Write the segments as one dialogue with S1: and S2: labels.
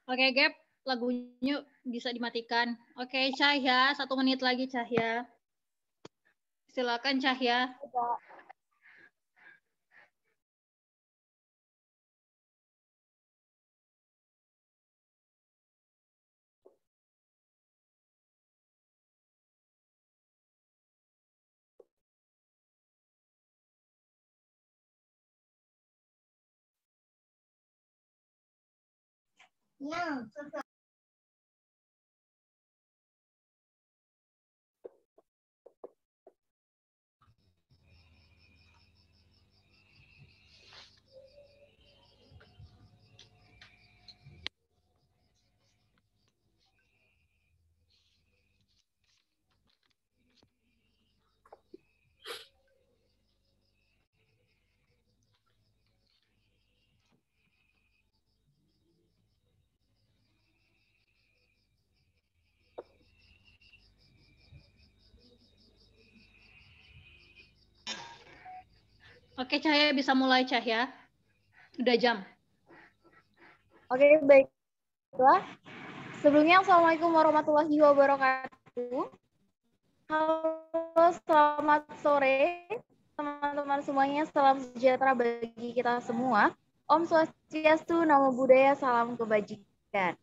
S1: Oke, Gap, lagunya bisa dimatikan. Oke, Cahya, 1 menit lagi, Cahya. Silakan, Cahya. Oke, Cahya bisa mulai, Cahya. Udah jam.
S2: Oke, baiklah. Sebelumnya, Assalamualaikum warahmatullahi wabarakatuh. Halo, selamat sore teman-teman semuanya. Salam sejahtera bagi kita semua. Om Swastiastu, Namo Buddhaya, salam kebajikan.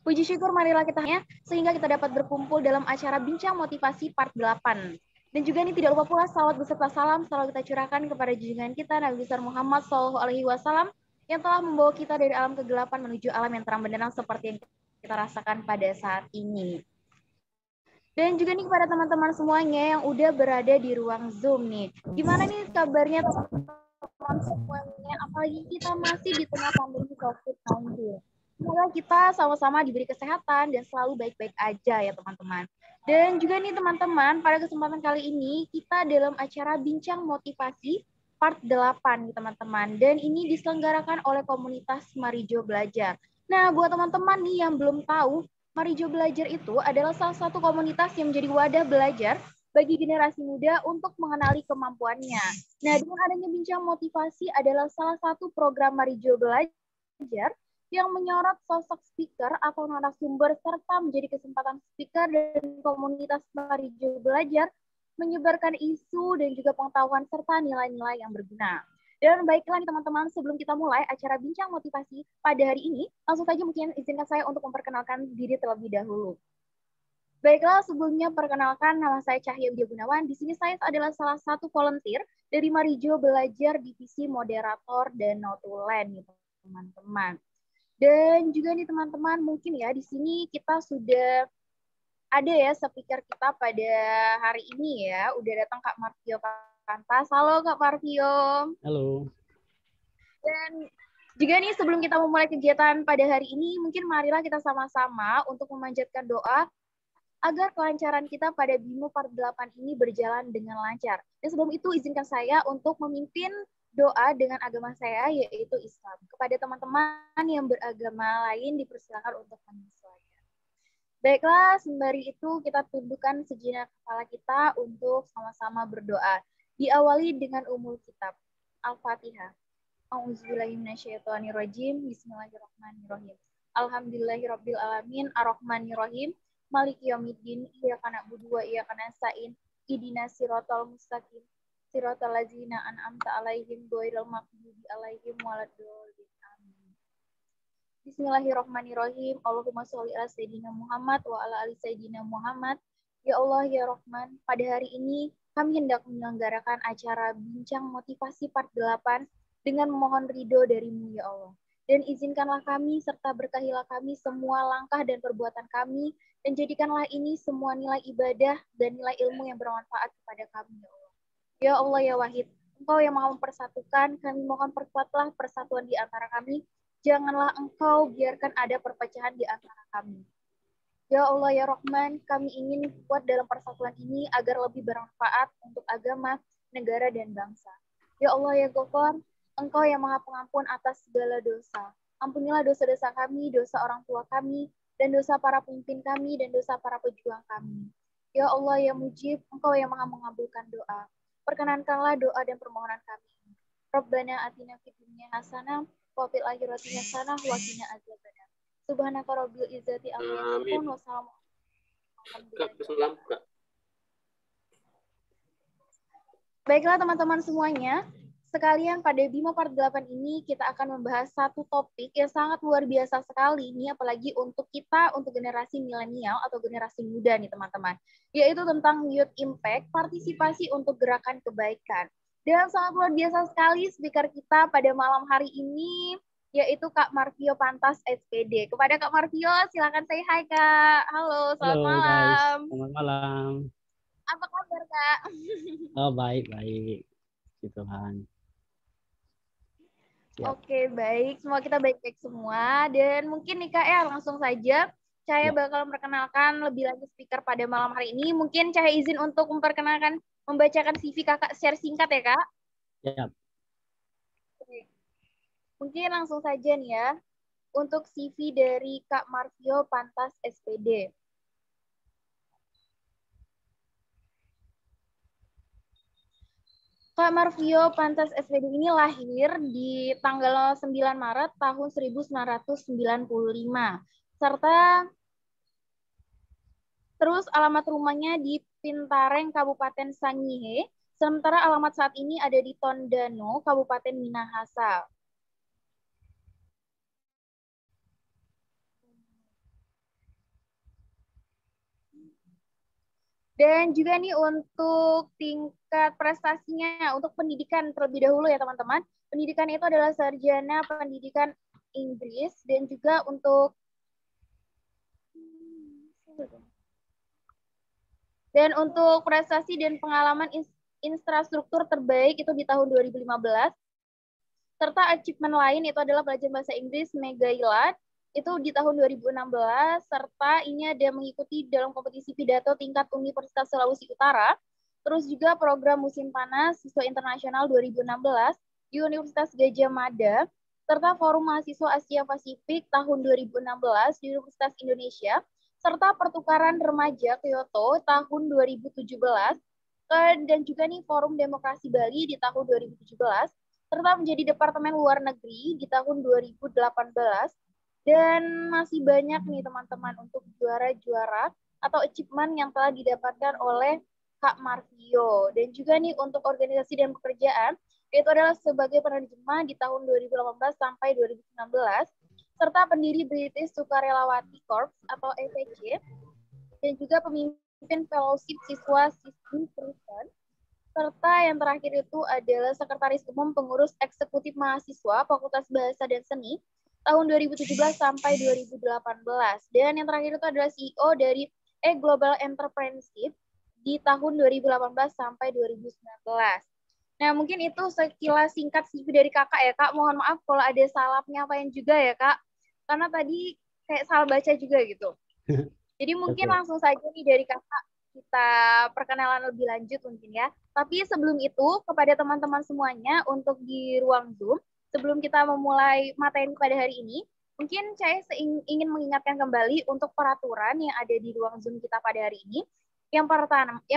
S2: Puji syukur marilah kita sehingga kita dapat berkumpul dalam acara Bincang Motivasi Part 8. Dan juga ini tidak lupa pula salawat beserta salam selalu kita curahkan kepada junjungan kita Nabi besar Muhammad SAW yang telah membawa kita dari alam kegelapan menuju alam yang terang benderang seperti yang kita rasakan pada saat ini. Dan juga nih kepada teman-teman semuanya yang udah berada di ruang Zoom nih. Gimana nih kabarnya teman-teman semuanya? Apalagi kita masih di tengah pandemi COVID-19. Semoga kita sama-sama diberi kesehatan dan selalu baik-baik aja ya teman-teman. Dan juga nih teman-teman, pada kesempatan kali ini kita dalam acara Bincang Motivasi Part 8 nih teman-teman. Dan ini diselenggarakan oleh komunitas Marijo Belajar. Nah, buat teman-teman nih yang belum tahu, Marijo Belajar itu adalah salah satu komunitas yang menjadi wadah belajar bagi generasi muda untuk mengenali kemampuannya. Nah, dengan adanya Bincang Motivasi adalah salah satu program Marijo Belajar yang menyorot sosok speaker atau narasumber serta menjadi kesempatan speaker dan komunitas Marijo Belajar menyebarkan isu dan juga pengetahuan serta nilai-nilai yang berguna. Dan baiklah nih teman-teman, sebelum kita mulai acara Bincang Motivasi pada hari ini, langsung saja mungkin izinkan saya untuk memperkenalkan diri terlebih dahulu. Baiklah, sebelumnya perkenalkan nama saya Cahya Widya Gunawan. Di sini saya adalah salah satu volunteer dari Marijo Belajar Divisi Moderator dan Notulen nih teman-teman. Dan juga nih teman-teman, mungkin ya di sini kita sudah ada ya speaker kita pada hari ini ya. Udah datang Kak Marvio Pantas. Halo Kak Marvio.
S3: Halo.
S2: Dan juga nih sebelum kita memulai kegiatan pada hari ini, mungkin marilah kita sama-sama untuk memanjatkan doa agar kelancaran kita pada BIMU Part 8 ini berjalan dengan lancar. Dan sebelum itu izinkan saya untuk memimpin doa dengan agama saya, yaitu Islam. Kepada teman-teman yang beragama lain, dipersilakan untuk menyesuaikan. Baiklah, sembari itu kita tundukkan sejenak kepala kita untuk sama-sama berdoa. Diawali dengan umul kitab. Al-Fatihah. A'udzubillahiminasyaitonirrajim. Bismillahirrahmanirrahim. Alhamdulillahirrabbilalamin. Ar-Rahmanirrahim. Maliki yaumiddin. Iyyaka na'budu wa iyyaka nasta'in. Ihdinas siratal mustaqim. Siratal ladzina an'amta 'alaihim ghairil maghdubi 'alaihim waladdallin. Amin. Bismillahirrahmanirrahim. Allahumma sholli ala sayyidina Muhammad wa ala ali sayyidina Muhammad. Ya Allah ya Rahman, pada hari ini kami hendak menyelenggarakan acara Bincang Motivasi Part 8 dengan memohon ridho dari-Mu ya Allah. Dan izinkanlah kami serta berkahilah kami semua langkah dan perbuatan kami, dan jadikanlah ini semua nilai ibadah dan nilai ilmu yang bermanfaat kepada kami ya Allah. Ya Allah ya Wahid, Engkau yang Maha mempersatukan, kami mohon perkuatlah persatuan di antara kami. Janganlah Engkau biarkan ada perpecahan di antara kami. Ya Allah ya Rahman, kami ingin kuat dalam persatuan ini agar lebih bermanfaat untuk agama, negara, dan bangsa. Ya Allah ya Ghafar, Engkau yang Maha Pengampun atas segala dosa. Ampunilah dosa-dosa kami, dosa orang tua kami, dan dosa para pemimpin kami, dan dosa para pejuang kami. Ya Allah ya Mujib, Engkau yang Maha mengabulkan doa. Perkenankanlah doa dan permohonan kami. Rabbana atina fid dunya hasanah wa fil akhirati hasanah wa qina adzabannar. Subhanaka rabbil izzati amma yasifun.
S3: Amin.
S2: Wassalamualaikum.
S3: Kak, pesan lampu, Kak.
S2: Baiklah teman-teman semuanya, sekalian pada Bima Part 8 ini kita akan membahas satu topik yang sangat luar biasa sekali nih, apalagi untuk kita, untuk generasi milenial atau generasi muda nih teman-teman, yaitu tentang Youth Impact, partisipasi untuk gerakan kebaikan. Dan sangat luar biasa sekali speaker kita pada malam hari ini, yaitu Kak Marvio Pantas SPD. Kepada Kak Marvio, silakan say hi Kak. Halo, selamat
S4: Halo
S2: malam.
S4: guys, selamat malam.
S2: Apa kabar Kak?
S4: Oh baik, Puji Tuhan. Siap.
S2: Oke, baik. Semua kita baik-baik semua. Dan mungkin nih Kak ya, langsung saja saya bakal memperkenalkan lebih lanjut speaker pada malam hari ini. Mungkin saya izin untuk membacakan CV Kakak share singkat ya Kak.
S4: Siap.
S2: Oke. Mungkin langsung saja nih ya, untuk CV dari Kak Marvio Pantas SPD. Kak Marvio Pantas SPD ini lahir di tanggal 9 Maret tahun 1995. Serta terus alamat rumahnya di Pintareng, Kabupaten Sangihe. Sementara alamat saat ini ada di Tondano, Kabupaten Minahasa. Dan juga nih untuk tingkat prestasinya, untuk pendidikan terlebih dahulu ya teman-teman. Pendidikan itu adalah sarjana pendidikan Inggris dan juga untuk prestasi dan pengalaman infrastruktur terbaik itu di tahun 2015. Serta achievement lain itu adalah pelajaran bahasa Inggris Megailad itu di tahun 2016, serta ini ada mengikuti dalam kompetisi pidato tingkat Universitas Sulawesi Utara, terus juga program musim panas siswa internasional 2016 di Universitas Gadjah Mada, serta forum mahasiswa Asia Pasifik tahun 2016 di Universitas Indonesia, serta pertukaran remaja Kyoto tahun 2017, dan juga nih forum demokrasi Bali di tahun 2017, serta menjadi Departemen Luar Negeri di tahun 2018, dan masih banyak nih teman-teman untuk juara-juara atau achievement yang telah didapatkan oleh Kak Marvio. Dan juga nih untuk organisasi dan pekerjaan, yaitu adalah sebagai penerjemah di tahun 2018 sampai 2019, serta pendiri British Sukarelawati Corps atau EVC, dan juga pemimpin fellowship siswa-siswi Kristen, serta yang terakhir itu adalah Sekretaris Umum Pengurus Eksekutif Mahasiswa Fakultas Bahasa dan Seni tahun 2017 sampai 2018. Dan yang terakhir itu adalah CEO dari Global Entrepreneurship di tahun 2018 sampai 2019. Nah, mungkin itu sekilas singkat CV dari kakak ya, Kak. Mohon maaf kalau ada salah penyampaian juga ya, Kak. Karena tadi kayak salah baca juga gitu. Jadi mungkin langsung saja nih dari kakak kita perkenalan lebih lanjut mungkin ya. Tapi sebelum itu, kepada teman-teman semuanya untuk di ruang Zoom, sebelum kita memulai materi pada hari ini, mungkin saya ingin mengingatkan kembali untuk peraturan yang ada di ruang Zoom kita pada hari ini. Yang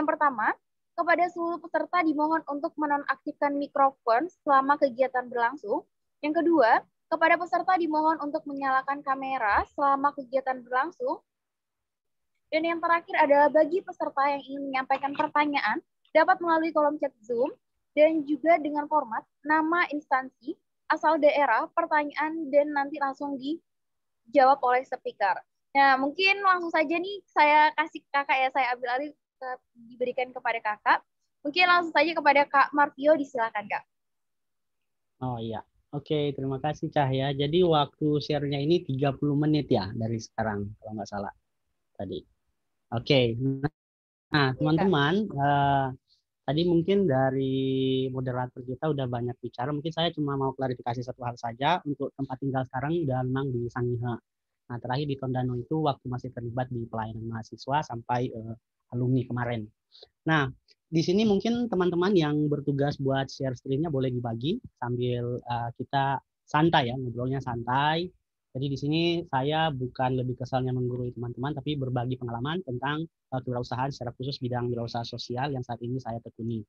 S2: pertama, kepada seluruh peserta dimohon untuk menonaktifkan mikrofon selama kegiatan berlangsung. Yang kedua, kepada peserta dimohon untuk menyalakan kamera selama kegiatan berlangsung. Dan yang terakhir adalah bagi peserta yang ingin menyampaikan pertanyaan, dapat melalui kolom chat Zoom, dan juga dengan format nama instansi, asal daerah, pertanyaan, dan nanti langsung dijawab oleh speaker. Nah, mungkin langsung saja nih saya kasih kakak ya, saya ambil alih diberikan kepada kakak. Mungkin langsung saja kepada Kak Marvio, disilakan Kak.
S4: Oh iya, oke, terima kasih Cahya. Jadi waktu share-nya ini 30 menit ya dari sekarang, kalau nggak salah tadi. Oke, nah teman-teman, tadi mungkin dari moderator kita udah banyak bicara. Mungkin saya cuma mau klarifikasi satu hal saja. Untuk tempat tinggal sekarang udah memang di Sangihe. Nah, terakhir di Tondano itu waktu masih terlibat di pelayanan mahasiswa sampai alumni kemarin. Nah, di sini mungkin teman-teman yang bertugas buat share screen-nya boleh dibagi sambil kita santai ya, ngobrolnya santai. Jadi di sini saya bukan lebih kesalnya menggurui teman-teman, tapi berbagi pengalaman tentang kewirausahaan secara khusus bidang wirausaha sosial yang saat ini saya tekuni.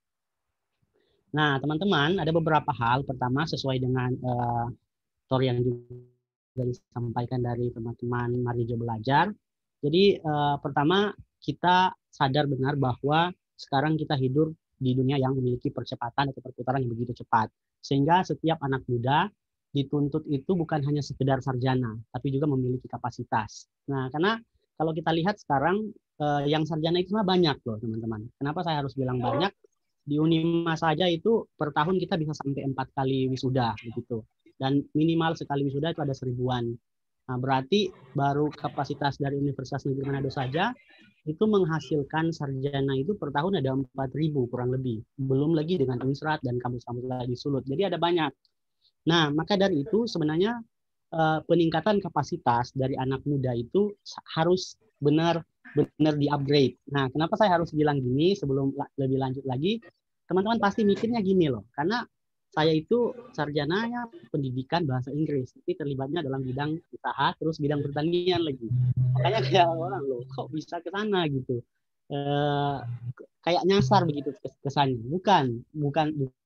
S4: Nah, teman-teman, ada beberapa hal. Pertama, sesuai dengan yang sudah disampaikan dari teman-teman Marijo Belajar. Jadi pertama kita sadar benar bahwa sekarang kita hidup di dunia yang memiliki percepatan atau perputaran yang begitu cepat. Sehingga setiap anak muda dituntut itu bukan hanya sekedar sarjana, tapi juga memiliki kapasitas. Nah, karena kalau kita lihat sekarang yang sarjana itu banyak loh teman-teman. Kenapa saya harus bilang banyak? Di Unima saja itu per tahun kita bisa sampai 4 kali wisuda begitu. Dan minimal sekali wisuda itu ada 1000-an. Nah, berarti baru kapasitas dari Universitas Negeri Manado saja itu menghasilkan sarjana itu per tahun ada 4.000 kurang lebih. Belum lagi dengan Unsrat dan kampus-kampus lain di Sulut. Jadi ada banyak. Nah, maka dari itu sebenarnya peningkatan kapasitas dari anak muda itu harus benar-benar di-upgrade. Nah, kenapa saya harus bilang gini sebelum lebih lanjut lagi? Teman-teman pasti mikirnya gini loh, karena saya itu sarjananya pendidikan bahasa Inggris, tapi terlibatnya dalam bidang usaha, terus bidang pertanian lagi. Makanya kayak orang loh, kok bisa ke sana gitu. Kayak nyasar begitu kesannya. Bukan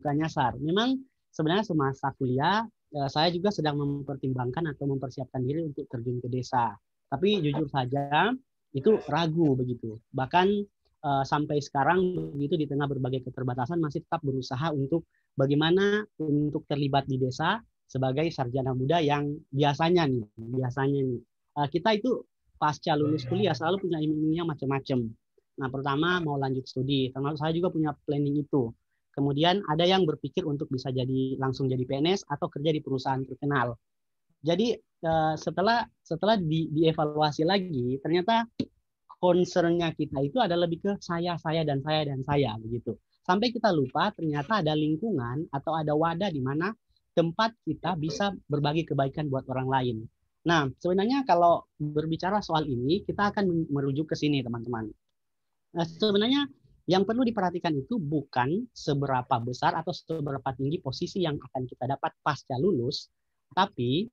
S4: nyasar. Memang sebenarnya semasa kuliah saya juga sedang mempertimbangkan atau mempersiapkan diri untuk terjun ke desa. Tapi jujur saja itu ragu begitu. Bahkan sampai sekarang begitu di tengah berbagai keterbatasan masih tetap berusaha untuk bagaimana untuk terlibat di desa sebagai sarjana muda yang biasanya nih kita itu pasca lulus kuliah selalu punya iming-imingnya macam-macam. Nah, pertama mau lanjut studi, termasuk saya juga punya planning itu. Kemudian ada yang berpikir untuk bisa langsung jadi PNS atau kerja di perusahaan terkenal. Jadi setelah dievaluasi lagi, ternyata concern-nya kita itu ada lebih ke saya begitu. Sampai kita lupa ternyata ada lingkungan atau ada wadah di mana tempat kita bisa berbagi kebaikan buat orang lain. Nah, sebenarnya kalau berbicara soal ini, kita akan merujuk ke sini, teman-teman. Nah, sebenarnya yang perlu diperhatikan itu bukan seberapa besar atau seberapa tinggi posisi yang akan kita dapat pasca lulus, tapi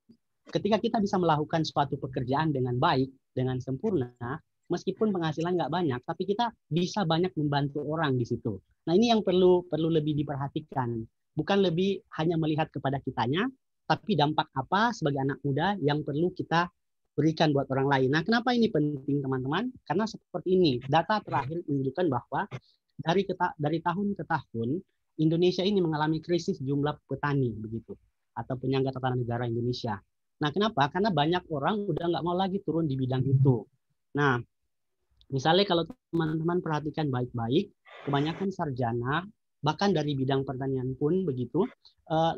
S4: ketika kita bisa melakukan suatu pekerjaan dengan baik, dengan sempurna, meskipun penghasilan nggak banyak, tapi kita bisa banyak membantu orang di situ. Nah, ini yang perlu lebih diperhatikan. Bukan lebih hanya melihat kepada kitanya, tapi dampak apa sebagai anak muda yang perlu kita berikan buat orang lain. Nah, kenapa ini penting, teman-teman? Karena seperti ini, data terakhir menunjukkan bahwa dari tahun ke tahun, Indonesia ini mengalami krisis jumlah petani, begitu, atau penyangga tata negara Indonesia. Nah, kenapa? Karena banyak orang udah nggak mau lagi turun di bidang itu. Nah, misalnya kalau teman-teman perhatikan baik-baik, kebanyakan sarjana, bahkan dari bidang pertanian pun begitu,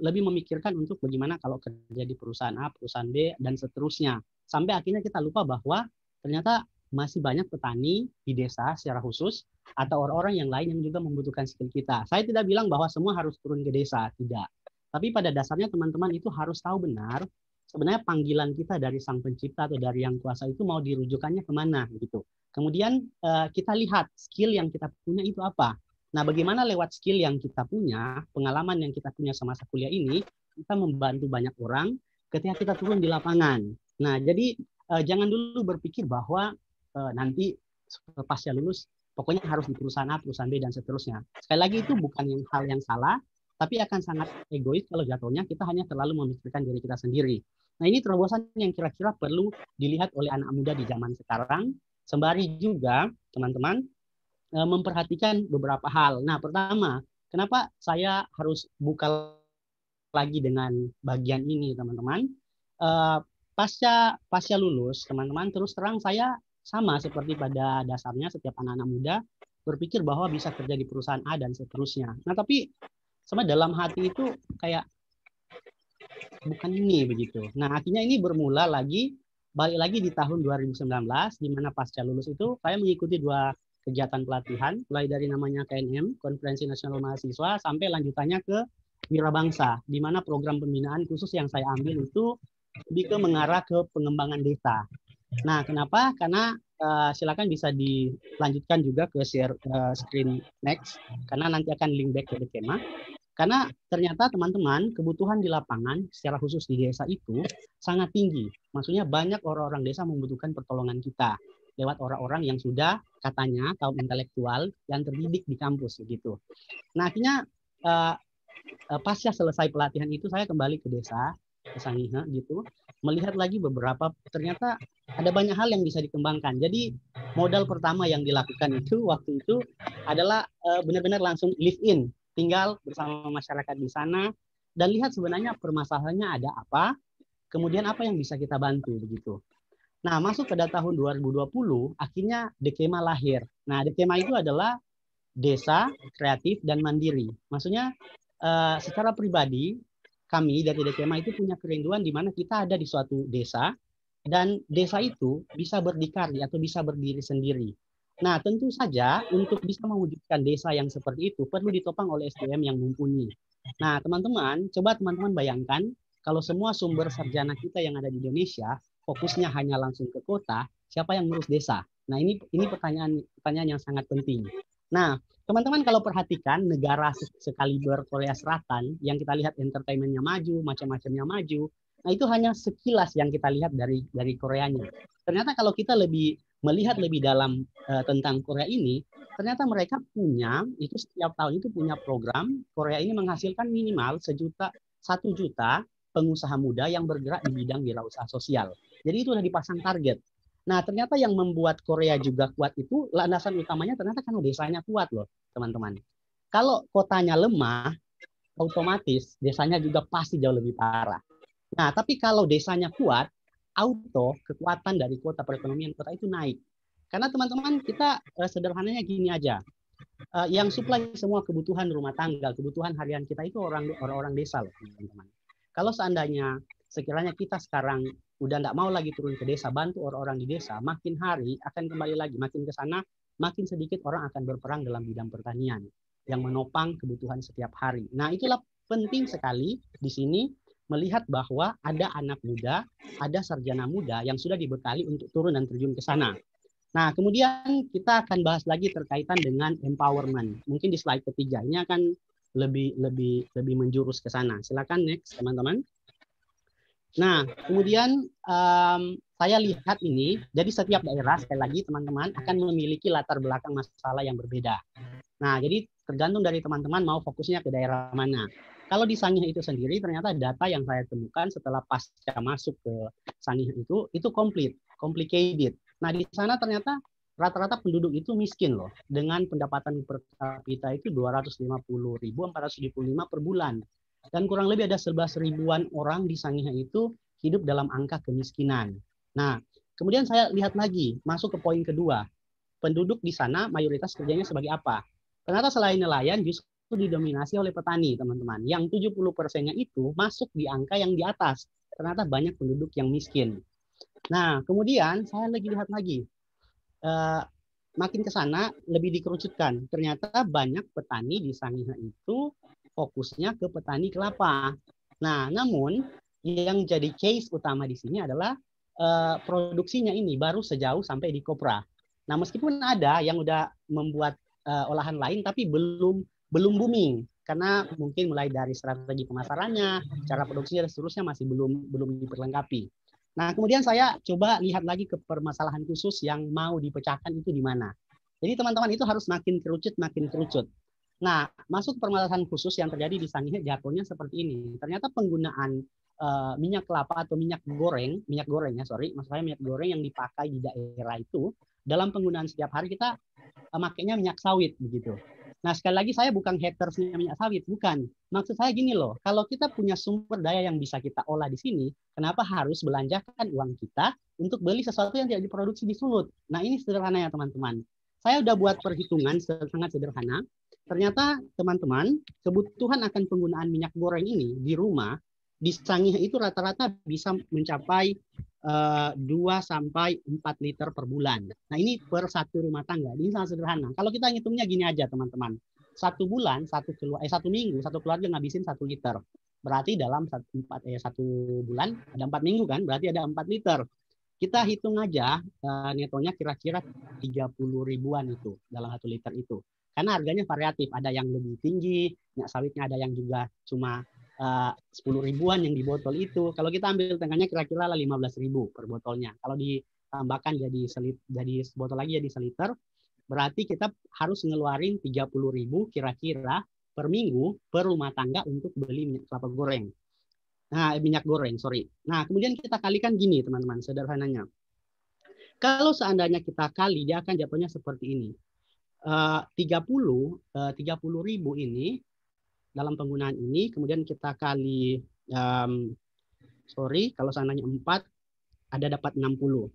S4: lebih memikirkan untuk bagaimana kalau kerja di perusahaan A, perusahaan B, dan seterusnya. Sampai akhirnya kita lupa bahwa ternyata masih banyak petani di desa secara khusus, atau orang-orang yang lain yang juga membutuhkan skill kita. Saya tidak bilang bahwa semua harus turun ke desa, tidak. Tapi pada dasarnya teman-teman itu harus tahu benar, sebenarnya panggilan kita dari Sang Pencipta atau dari Yang Kuasa itu mau dirujukannya kemana gitu. Kemudian kita lihat skill yang kita punya itu apa. Nah, bagaimana lewat skill yang kita punya, pengalaman yang kita punya semasa kuliah ini, kita membantu banyak orang ketika kita turun di lapangan. Nah, jadi jangan dulu berpikir bahwa nanti pasca lulus pokoknya harus di perusahaan A, perusahaan B, dan seterusnya. Sekali lagi itu bukan hal yang salah, tapi akan sangat egois kalau jatuhnya kita hanya terlalu memikirkan diri kita sendiri. Nah, ini terobosan yang kira-kira perlu dilihat oleh anak muda di zaman sekarang, sembari juga teman-teman memperhatikan beberapa hal. Nah, pertama, kenapa saya harus buka lagi dengan bagian ini, teman-teman? Pasca lulus, teman-teman, terus terang saya sama seperti pada dasarnya setiap anak-anak muda berpikir bahwa bisa kerja di perusahaan A dan seterusnya. Nah, tapi sama dalam hati itu kayak bukan ini begitu. Nah, akhirnya ini bermula balik lagi di tahun 2019, di mana pasca lulus itu saya mengikuti 2 kegiatan pelatihan, mulai dari namanya KNM, Konferensi Nasional Mahasiswa, sampai lanjutannya ke Wirabangsa, di mana program pembinaan khusus yang saya ambil itu lebih ke mengarah ke pengembangan desa. Nah, kenapa? Karena silakan bisa dilanjutkan juga ke share screen next, karena nanti akan link back ke Bekema. Karena ternyata teman-teman, kebutuhan di lapangan secara khusus di desa itu sangat tinggi. Maksudnya banyak orang-orang desa membutuhkan pertolongan kita lewat orang-orang yang sudah katanya kaum intelektual yang terdidik di kampus gitu. Nah, akhirnya pasca selesai pelatihan itu saya kembali ke desa, ke Sangihe gitu. melihat lagi beberapa, ternyata ada banyak hal yang bisa dikembangkan. Jadi modal pertama yang dilakukan itu waktu itu adalah benar-benar langsung live in, tinggal bersama masyarakat di sana dan lihat sebenarnya permasalahannya ada apa, kemudian apa yang bisa kita bantu begitu. Nah, masuk pada tahun 2020, akhirnya Dekema lahir. Nah, Dekema itu adalah desa kreatif dan mandiri. Maksudnya secara pribadi kami dari Dekema itu punya kerinduan di mana kita ada di suatu desa dan desa itu bisa berdikari atau bisa berdiri sendiri. Nah, tentu saja untuk bisa mewujudkan desa yang seperti itu perlu ditopang oleh SDM yang mumpuni. Nah, teman-teman, coba teman-teman bayangkan kalau semua sumber sarjana kita yang ada di Indonesia fokusnya hanya langsung ke kota, siapa yang ngurus desa? Nah, ini pertanyaan yang sangat penting. Nah, teman-teman kalau perhatikan negara sekaliber Korea Selatan yang kita lihat entertainment-nya maju, macam-macamnya maju, nah itu hanya sekilas yang kita lihat dari Koreanya. Ternyata kalau kita melihat lebih dalam tentang Korea ini, ternyata mereka punya itu setiap tahun itu punya program. Korea ini menghasilkan minimal 1 juta pengusaha muda yang bergerak di bidang wirausaha sosial. Jadi itu sudah dipasang target. Nah, ternyata yang membuat Korea juga kuat itu landasan utamanya ternyata karena desanya kuat loh, teman-teman. Kalau kotanya lemah, otomatis desanya juga pasti jauh lebih parah. Nah, tapi kalau desanya kuat, auto kekuatan dari kota, perekonomian kota itu naik. Karena teman-teman kita sederhananya gini aja. Yang supply semua kebutuhan rumah tangga, kebutuhan harian kita itu orang-orang desa loh, teman-teman. Kalau seandainya sekiranya kita sekarang udah nggak mau lagi turun ke desa, bantu orang-orang di desa, makin hari akan kembali lagi, makin ke sana, makin sedikit orang akan berperang dalam bidang pertanian yang menopang kebutuhan setiap hari. Nah, itulah penting sekali di sini melihat bahwa ada anak muda, ada sarjana muda yang sudah dibekali untuk turun dan terjun ke sana. Nah, kemudian kita akan bahas lagi terkaitan dengan empowerment. Mungkin di slide ketiga ini akan lebih menjurus ke sana. Silakan next, teman-teman. Nah, kemudian saya lihat ini, jadi setiap daerah, sekali lagi teman-teman, akan memiliki latar belakang masalah yang berbeda. Nah, jadi tergantung dari teman-teman mau fokusnya ke daerah mana. Kalau di Sangihe itu sendiri, ternyata data yang saya temukan setelah pasca masuk ke Sangihe itu complicated. Nah, di sana ternyata rata-rata penduduk itu miskin loh, dengan pendapatan per kapita itu 250.475 per bulan. Dan kurang lebih ada 11 ribuan orang di Sangihe itu hidup dalam angka kemiskinan. Nah, kemudian saya lihat lagi, masuk ke poin kedua. Penduduk di sana mayoritas kerjanya sebagai apa? Ternyata selain nelayan justru didominasi oleh petani, teman-teman. Yang 70%-nya itu masuk di angka yang di atas. Ternyata banyak penduduk yang miskin. Nah, kemudian saya lihat lagi. Makin ke sana lebih dikerucutkan. Ternyata banyak petani di Sangihe itu fokusnya ke petani kelapa. Nah, namun yang jadi case utama di sini adalah produksinya ini baru sejauh sampai di kopra. Nah, meskipun ada yang udah membuat olahan lain, tapi belum booming karena mungkin mulai dari strategi pemasarannya, cara produksinya dan seterusnya masih belum diperlengkapi. Nah, kemudian saya coba lihat lagi ke permasalahan khusus yang mau dipecahkan itu di mana. Jadi teman-teman itu harus makin kerucut. Nah, masuk permasalahan khusus yang terjadi di Sangihe jatuhnya seperti ini. Ternyata penggunaan minyak kelapa atau minyak goreng maksud saya minyak goreng yang dipakai di daerah itu dalam penggunaan setiap hari kita makainya minyak sawit begitu. Nah, sekali lagi saya bukan hatersnya minyak sawit, bukan. Maksud saya gini loh, kalau kita punya sumber daya yang bisa kita olah di sini, kenapa harus belanjakan uang kita untuk beli sesuatu yang tidak diproduksi di Sulut? Nah, ini sederhana ya teman-teman. Saya udah buat perhitungan sangat sederhana. Ternyata teman-teman, kebutuhan akan penggunaan minyak goreng ini di rumah, di Sangihe itu rata-rata bisa mencapai 2 sampai 4 liter per bulan. Nah, ini per satu rumah tangga. Ini sangat sederhana. Kalau kita ngitungnya gini aja, teman-teman. Satu minggu, satu keluarga ngabisin 1 liter. Berarti dalam 1 bulan ada 4 minggu kan? Berarti ada 4 liter. Kita hitung aja netonya kira-kira 30 ribuan itu dalam 1 liter itu. Karena harganya variatif. Ada yang lebih tinggi, minyak sawitnya ada yang juga cuma 10 ribuan yang di botol itu. Kalau kita ambil tengahnya kira-kira 15.000 per botolnya. Kalau ditambahkan jadi botol lagi jadi seliter, berarti kita harus ngeluarin 30.000 kira-kira per minggu per rumah tangga untuk beli minyak kelapa goreng. Nah, minyak goreng, sorry. Nah, kemudian kita kalikan gini, teman-teman, sederhananya. Kalau seandainya kita kali, dia akan jatuhnya seperti ini. 30 ribu ini dalam penggunaan ini, kemudian kita kali, kalau seandainya 4, ada dapat 60.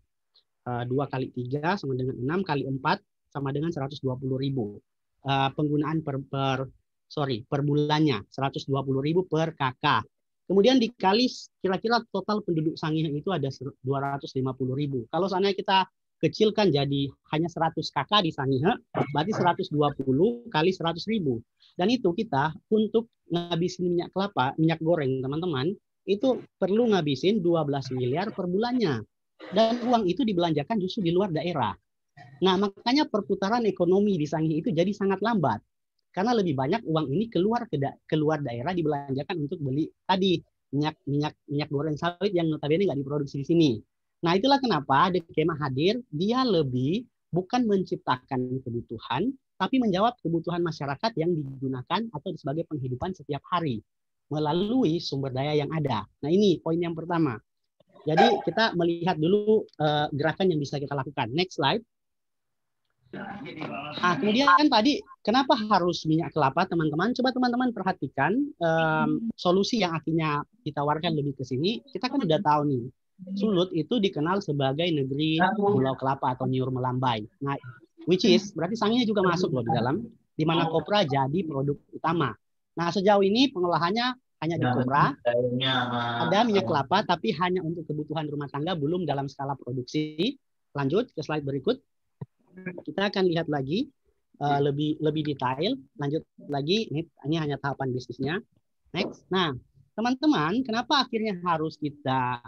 S4: 2 kali 3 sama dengan 6 kali 4 sama dengan 120.000. Penggunaan per bulannya 120.000 per kakak. Kemudian dikali kira-kira total penduduk Sangihe itu ada 250.000. Kalau seandainya kita kecilkan jadi hanya 100 kakak di Sangihe, berarti 120 kali 100.000. Dan itu kita untuk ngabisin minyak kelapa, minyak goreng, teman-teman, itu perlu ngabisin 12 miliar per bulannya. Dan uang itu dibelanjakan justru di luar daerah. Nah, makanya perputaran ekonomi di Sangihe itu jadi sangat lambat. Karena lebih banyak uang ini keluar daerah dibelanjakan untuk beli tadi minyak goreng sawit yang notabene nggak diproduksi di sini. Nah, itulah kenapa Dekema hadir, dia lebih bukan menciptakan kebutuhan, tapi menjawab kebutuhan masyarakat yang digunakan atau sebagai penghidupan setiap hari melalui sumber daya yang ada. Nah, ini poin yang pertama. Jadi kita melihat dulu gerakan yang bisa kita lakukan. Next slide. Nah, kemudian tadi kenapa harus minyak kelapa, teman-teman? Coba teman-teman perhatikan solusi yang akhirnya ditawarkan lebih ke sini. Kita kan udah tahu nih, Sulut itu dikenal sebagai negeri Pulau Kelapa atau Nyur Melambai. Nah, which is berarti Sangihe juga masuk loh di dalam, di mana kopra jadi produk utama. Nah, sejauh ini pengolahannya hanya di kopra, ada minyak kelapa, tapi hanya untuk kebutuhan rumah tangga, belum dalam skala produksi. Lanjut ke slide berikut. Kita akan lihat lagi lebih detail. Lanjut lagi, ini hanya tahapan bisnisnya. Next. Nah, teman-teman, kenapa akhirnya harus kita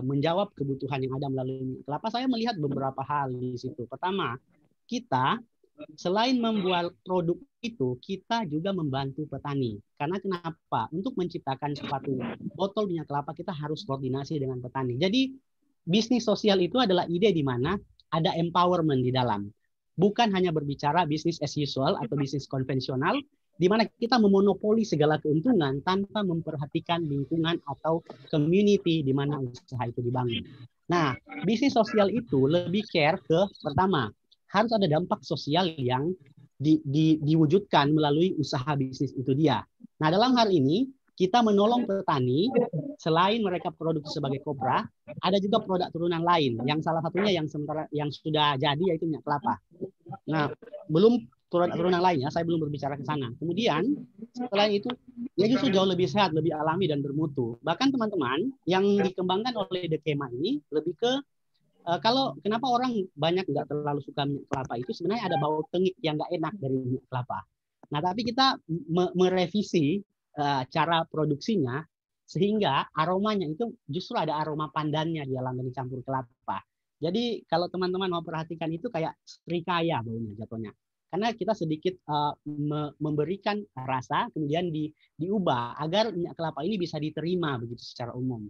S4: menjawab kebutuhan yang ada melalui kelapa? Saya melihat beberapa hal di situ. Pertama, kita selain membuat produk itu, kita juga membantu petani. Karena kenapa? Untuk menciptakan suatu botol minyak kelapa, kita harus koordinasi dengan petani. Jadi, bisnis sosial itu adalah ide di mana ada empowerment di dalam. Bukan hanya berbicara bisnis as usual atau bisnis konvensional, di mana kita memonopoli segala keuntungan tanpa memperhatikan lingkungan atau community di mana usaha itu dibangun. Nah, bisnis sosial itu lebih care ke, pertama, harus ada dampak sosial yang diwujudkan melalui usaha bisnis itu dia. Nah, dalam hal ini, kita menolong petani, selain mereka produksi sebagai kopra, ada juga produk turunan lain, yang salah satunya yang sudah jadi yaitu minyak kelapa. Nah, belum produk turunan lainnya, saya belum berbicara ke sana. Kemudian, selain itu, ya justru jauh lebih sehat, lebih alami, dan bermutu. Bahkan teman-teman, yang dikembangkan oleh Dekema ini lebih ke, kalau kenapa orang banyak nggak terlalu suka minyak kelapa itu, sebenarnya ada bau tengik yang nggak enak dari minyak kelapa. Nah, tapi kita merevisi cara produksinya sehingga aromanya itu justru ada aroma pandannya di dalam dicampur kelapa. Jadi kalau teman-teman mau perhatikan itu kayak serikaya baunya jatuhnya. Karena kita sedikit memberikan rasa kemudian diubah agar minyak kelapa ini bisa diterima begitu secara umum.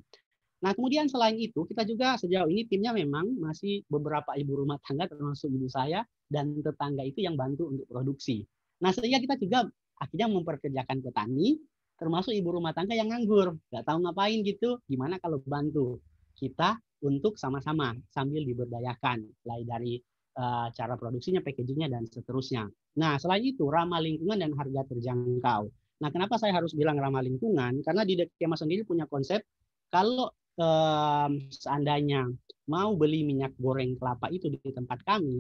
S4: Nah, kemudian selain itu kita juga sejauh ini timnya memang masih beberapa ibu rumah tangga termasuk ibu saya dan tetangga itu yang bantu untuk produksi. Nah, sehingga kita juga akhirnya memperkerjakan petani termasuk ibu rumah tangga yang nganggur, nggak tahu ngapain gitu, gimana kalau bantu kita untuk sama-sama sambil diberdayakan, mulai dari cara produksinya, packagingnya, dan seterusnya. Nah, selain itu ramah lingkungan dan harga terjangkau. Nah, kenapa saya harus bilang ramah lingkungan? Karena di Dekema sendiri punya konsep, kalau seandainya mau beli minyak goreng kelapa itu di tempat kami,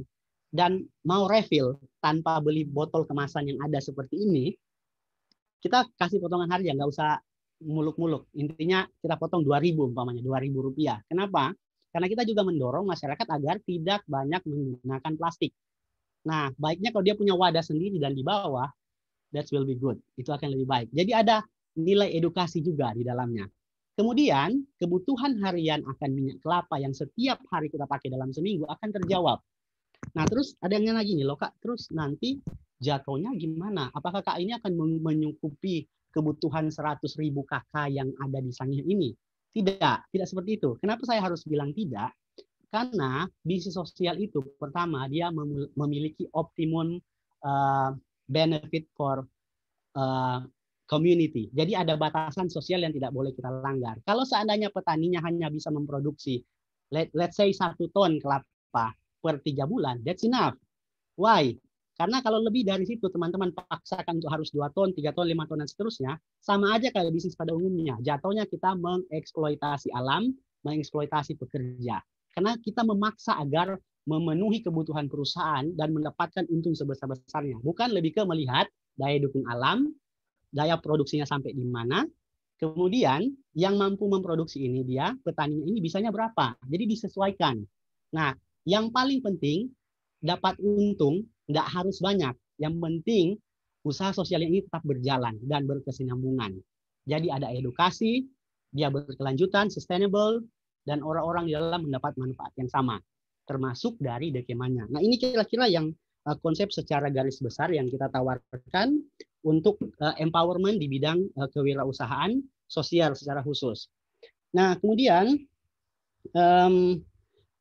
S4: dan mau refill tanpa beli botol kemasan yang ada seperti ini, kita kasih potongan harga, nggak usah muluk-muluk. Intinya kita potong 2.000 umpamanya, 2.000 rupiah. Kenapa? Karena kita juga mendorong masyarakat agar tidak banyak menggunakan plastik. Nah, baiknya kalau dia punya wadah sendiri dan di bawah, that will be good. Itu akan lebih baik. Jadi ada nilai edukasi juga di dalamnya. Kemudian, kebutuhan harian akan minyak kelapa yang setiap hari kita pakai dalam seminggu akan terjawab. Nah, terus ada yang lagi nih loh, Kak. Terus nanti jatuhnya gimana? Apakah Kak ini akan menyukupi kebutuhan 100.000 kakak yang ada di Sangihe ini? Tidak seperti itu. Kenapa saya harus bilang tidak? Karena bisnis sosial itu pertama dia memiliki optimum benefit for community. Jadi ada batasan sosial yang tidak boleh kita langgar. Kalau seandainya petaninya hanya bisa memproduksi, let's say 1 ton kelapa per 3 bulan, that's enough. Why? Karena kalau lebih dari situ teman-teman paksakan untuk harus 2 ton, 3 ton, 5 ton, dan seterusnya, sama aja kayak bisnis pada umumnya. Jatuhnya kita mengeksploitasi alam, mengeksploitasi pekerja. Karena kita memaksa agar memenuhi kebutuhan perusahaan dan mendapatkan untung sebesar-besarnya. Bukan lebih ke melihat daya dukung alam, daya produksinya sampai di mana, kemudian yang mampu memproduksi ini dia, petaninya ini bisanya berapa. Jadi disesuaikan. Nah, yang paling penting dapat untung, tidak harus banyak. Yang penting usaha sosial ini tetap berjalan dan berkesinambungan. Jadi ada edukasi, dia berkelanjutan, sustainable, dan orang-orang di dalam mendapat manfaat yang sama, termasuk dari dekemanya. Nah, ini kira-kira yang konsep secara garis besar yang kita tawarkan untuk empowerment di bidang kewirausahaan sosial secara khusus. Nah, kemudian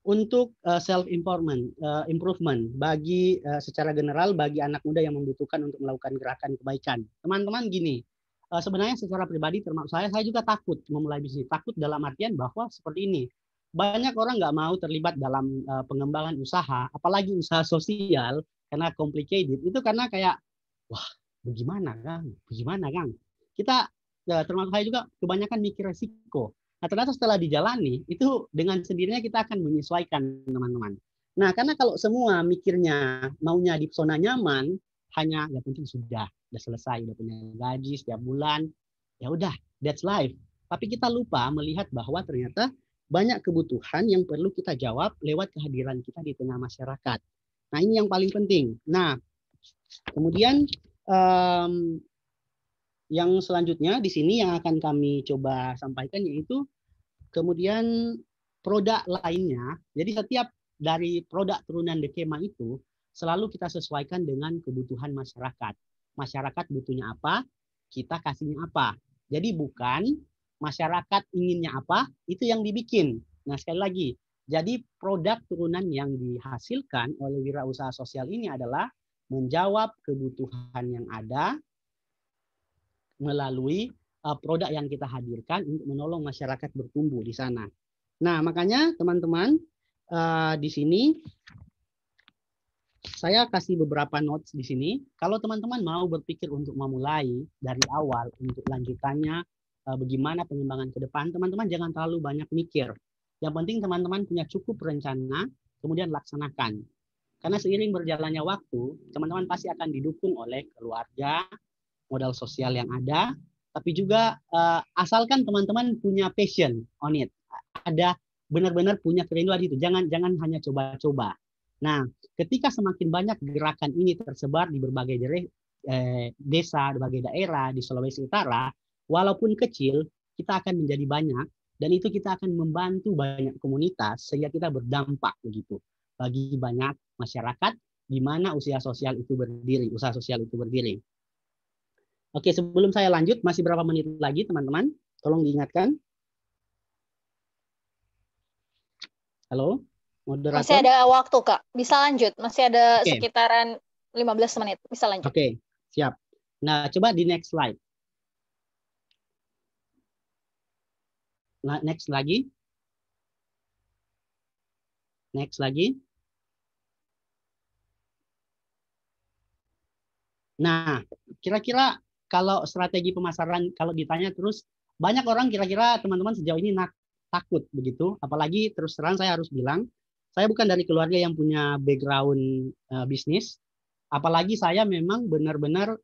S4: untuk self improvement bagi secara general bagi anak muda yang membutuhkan untuk melakukan gerakan kebaikan. Teman-teman gini, sebenarnya secara pribadi termasuk saya juga takut memulai bisnis. Takut dalam artian bahwa seperti ini. Banyak orang nggak mau terlibat dalam pengembangan usaha, apalagi usaha sosial, karena complicated. Itu karena kayak, wah, bagaimana Kang? Kita, termasuk saya juga, kebanyakan mikir resiko. Nah, ternyata setelah dijalani, itu dengan sendirinya kita akan menyesuaikan, teman-teman. Nah, karena kalau semua mikirnya maunya di zona nyaman, hanya ya penting sudah selesai, udah punya gaji setiap bulan, ya udah, that's life. Tapi kita lupa melihat bahwa ternyata banyak kebutuhan yang perlu kita jawab lewat kehadiran kita di tengah masyarakat. Nah, ini yang paling penting. Nah, kemudian yang selanjutnya di sini yang akan kami coba sampaikan yaitu kemudian produk lainnya. Jadi setiap dari produk turunan Dekema itu selalu kita sesuaikan dengan kebutuhan masyarakat. Masyarakat butuhnya apa, kita kasihnya apa. Jadi bukan masyarakat inginnya apa, itu yang dibikin. Nah, sekali lagi, jadi produk turunan yang dihasilkan oleh wirausaha sosial ini adalah menjawab kebutuhan yang ada melalui produk yang kita hadirkan untuk menolong masyarakat bertumbuh di sana. Nah, makanya teman-teman di sini saya kasih beberapa notes di sini. Kalau teman-teman mau berpikir untuk memulai dari awal untuk lanjutannya, bagaimana pengembangan ke depan, teman-teman jangan terlalu banyak mikir. Yang penting teman-teman punya cukup rencana, kemudian laksanakan. Karena seiring berjalannya waktu, teman-teman pasti akan didukung oleh keluarga, modal sosial yang ada, tapi juga asalkan teman-teman punya passion on it. Ada benar-benar punya kerinduan itu. Jangan hanya coba-coba. Nah, ketika semakin banyak gerakan ini tersebar di berbagai desa, berbagai daerah di Sulawesi Utara, walaupun kecil, kita akan menjadi banyak dan itu kita akan membantu banyak komunitas sehingga kita berdampak begitu bagi banyak masyarakat di mana usaha sosial itu berdiri. Oke, sebelum saya lanjut, masih berapa menit lagi teman-teman? Tolong diingatkan. Halo, moderator.
S1: Masih ada waktu, Kak. Bisa lanjut. Masih ada sekitaran 15 menit. Bisa lanjut.
S4: Oke, siap. Nah, coba di next slide. Nah, next lagi. Nah, kira-kira kalau strategi pemasaran, kalau ditanya terus, banyak orang kira-kira teman-teman sejauh ini takut begitu. Apalagi terus terang saya harus bilang, saya bukan dari keluarga yang punya background bisnis. Apalagi saya memang benar-benar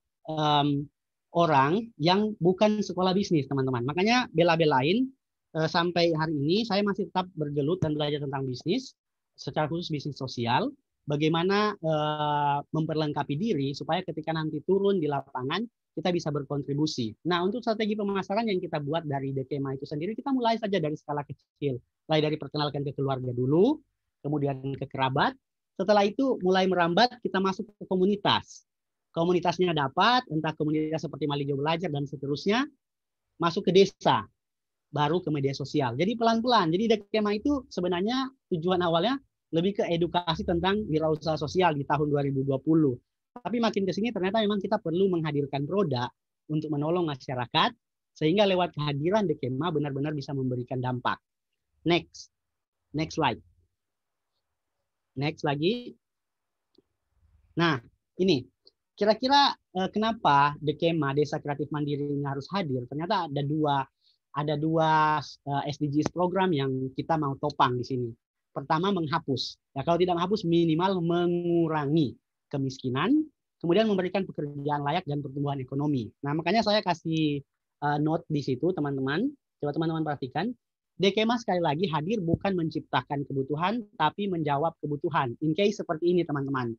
S4: orang yang bukan sekolah bisnis, teman-teman. Makanya bela-belain sampai hari ini saya masih tetap bergelut dan belajar tentang bisnis, secara khusus bisnis sosial. Bagaimana memperlengkapi diri supaya ketika nanti turun di lapangan kita bisa berkontribusi. Nah, untuk strategi pemasaran yang kita buat dari Dekema itu sendiri, kita mulai saja dari skala kecil. Mulai dari perkenalkan ke keluarga dulu, kemudian ke kerabat. Setelah itu mulai merambat, kita masuk ke komunitas. Komunitasnya dapat, entah komunitas seperti Malijo Belajar dan seterusnya, masuk ke desa, baru ke media sosial. Jadi pelan-pelan. Jadi Dekema itu sebenarnya tujuan awalnya lebih ke edukasi tentang wirausaha sosial di tahun 2020. Tapi makin ke sini ternyata memang kita perlu menghadirkan produk untuk menolong masyarakat, sehingga lewat kehadiran Dekema benar-benar bisa memberikan dampak. Next slide. Next lagi. Nah, ini kira-kira kenapa Dekema Desa Kreatif Mandiri ini harus hadir? Ternyata ada dua SDGs program yang kita mau topang di sini. Pertama, menghapus. Ya, kalau tidak menghapus, minimal mengurangi kemiskinan, kemudian memberikan pekerjaan layak dan pertumbuhan ekonomi. Nah, makanya saya kasih note di situ, teman-teman. Coba teman-teman perhatikan. Dekema sekali lagi hadir bukan menciptakan kebutuhan, tapi menjawab kebutuhan. In case seperti ini, teman-teman.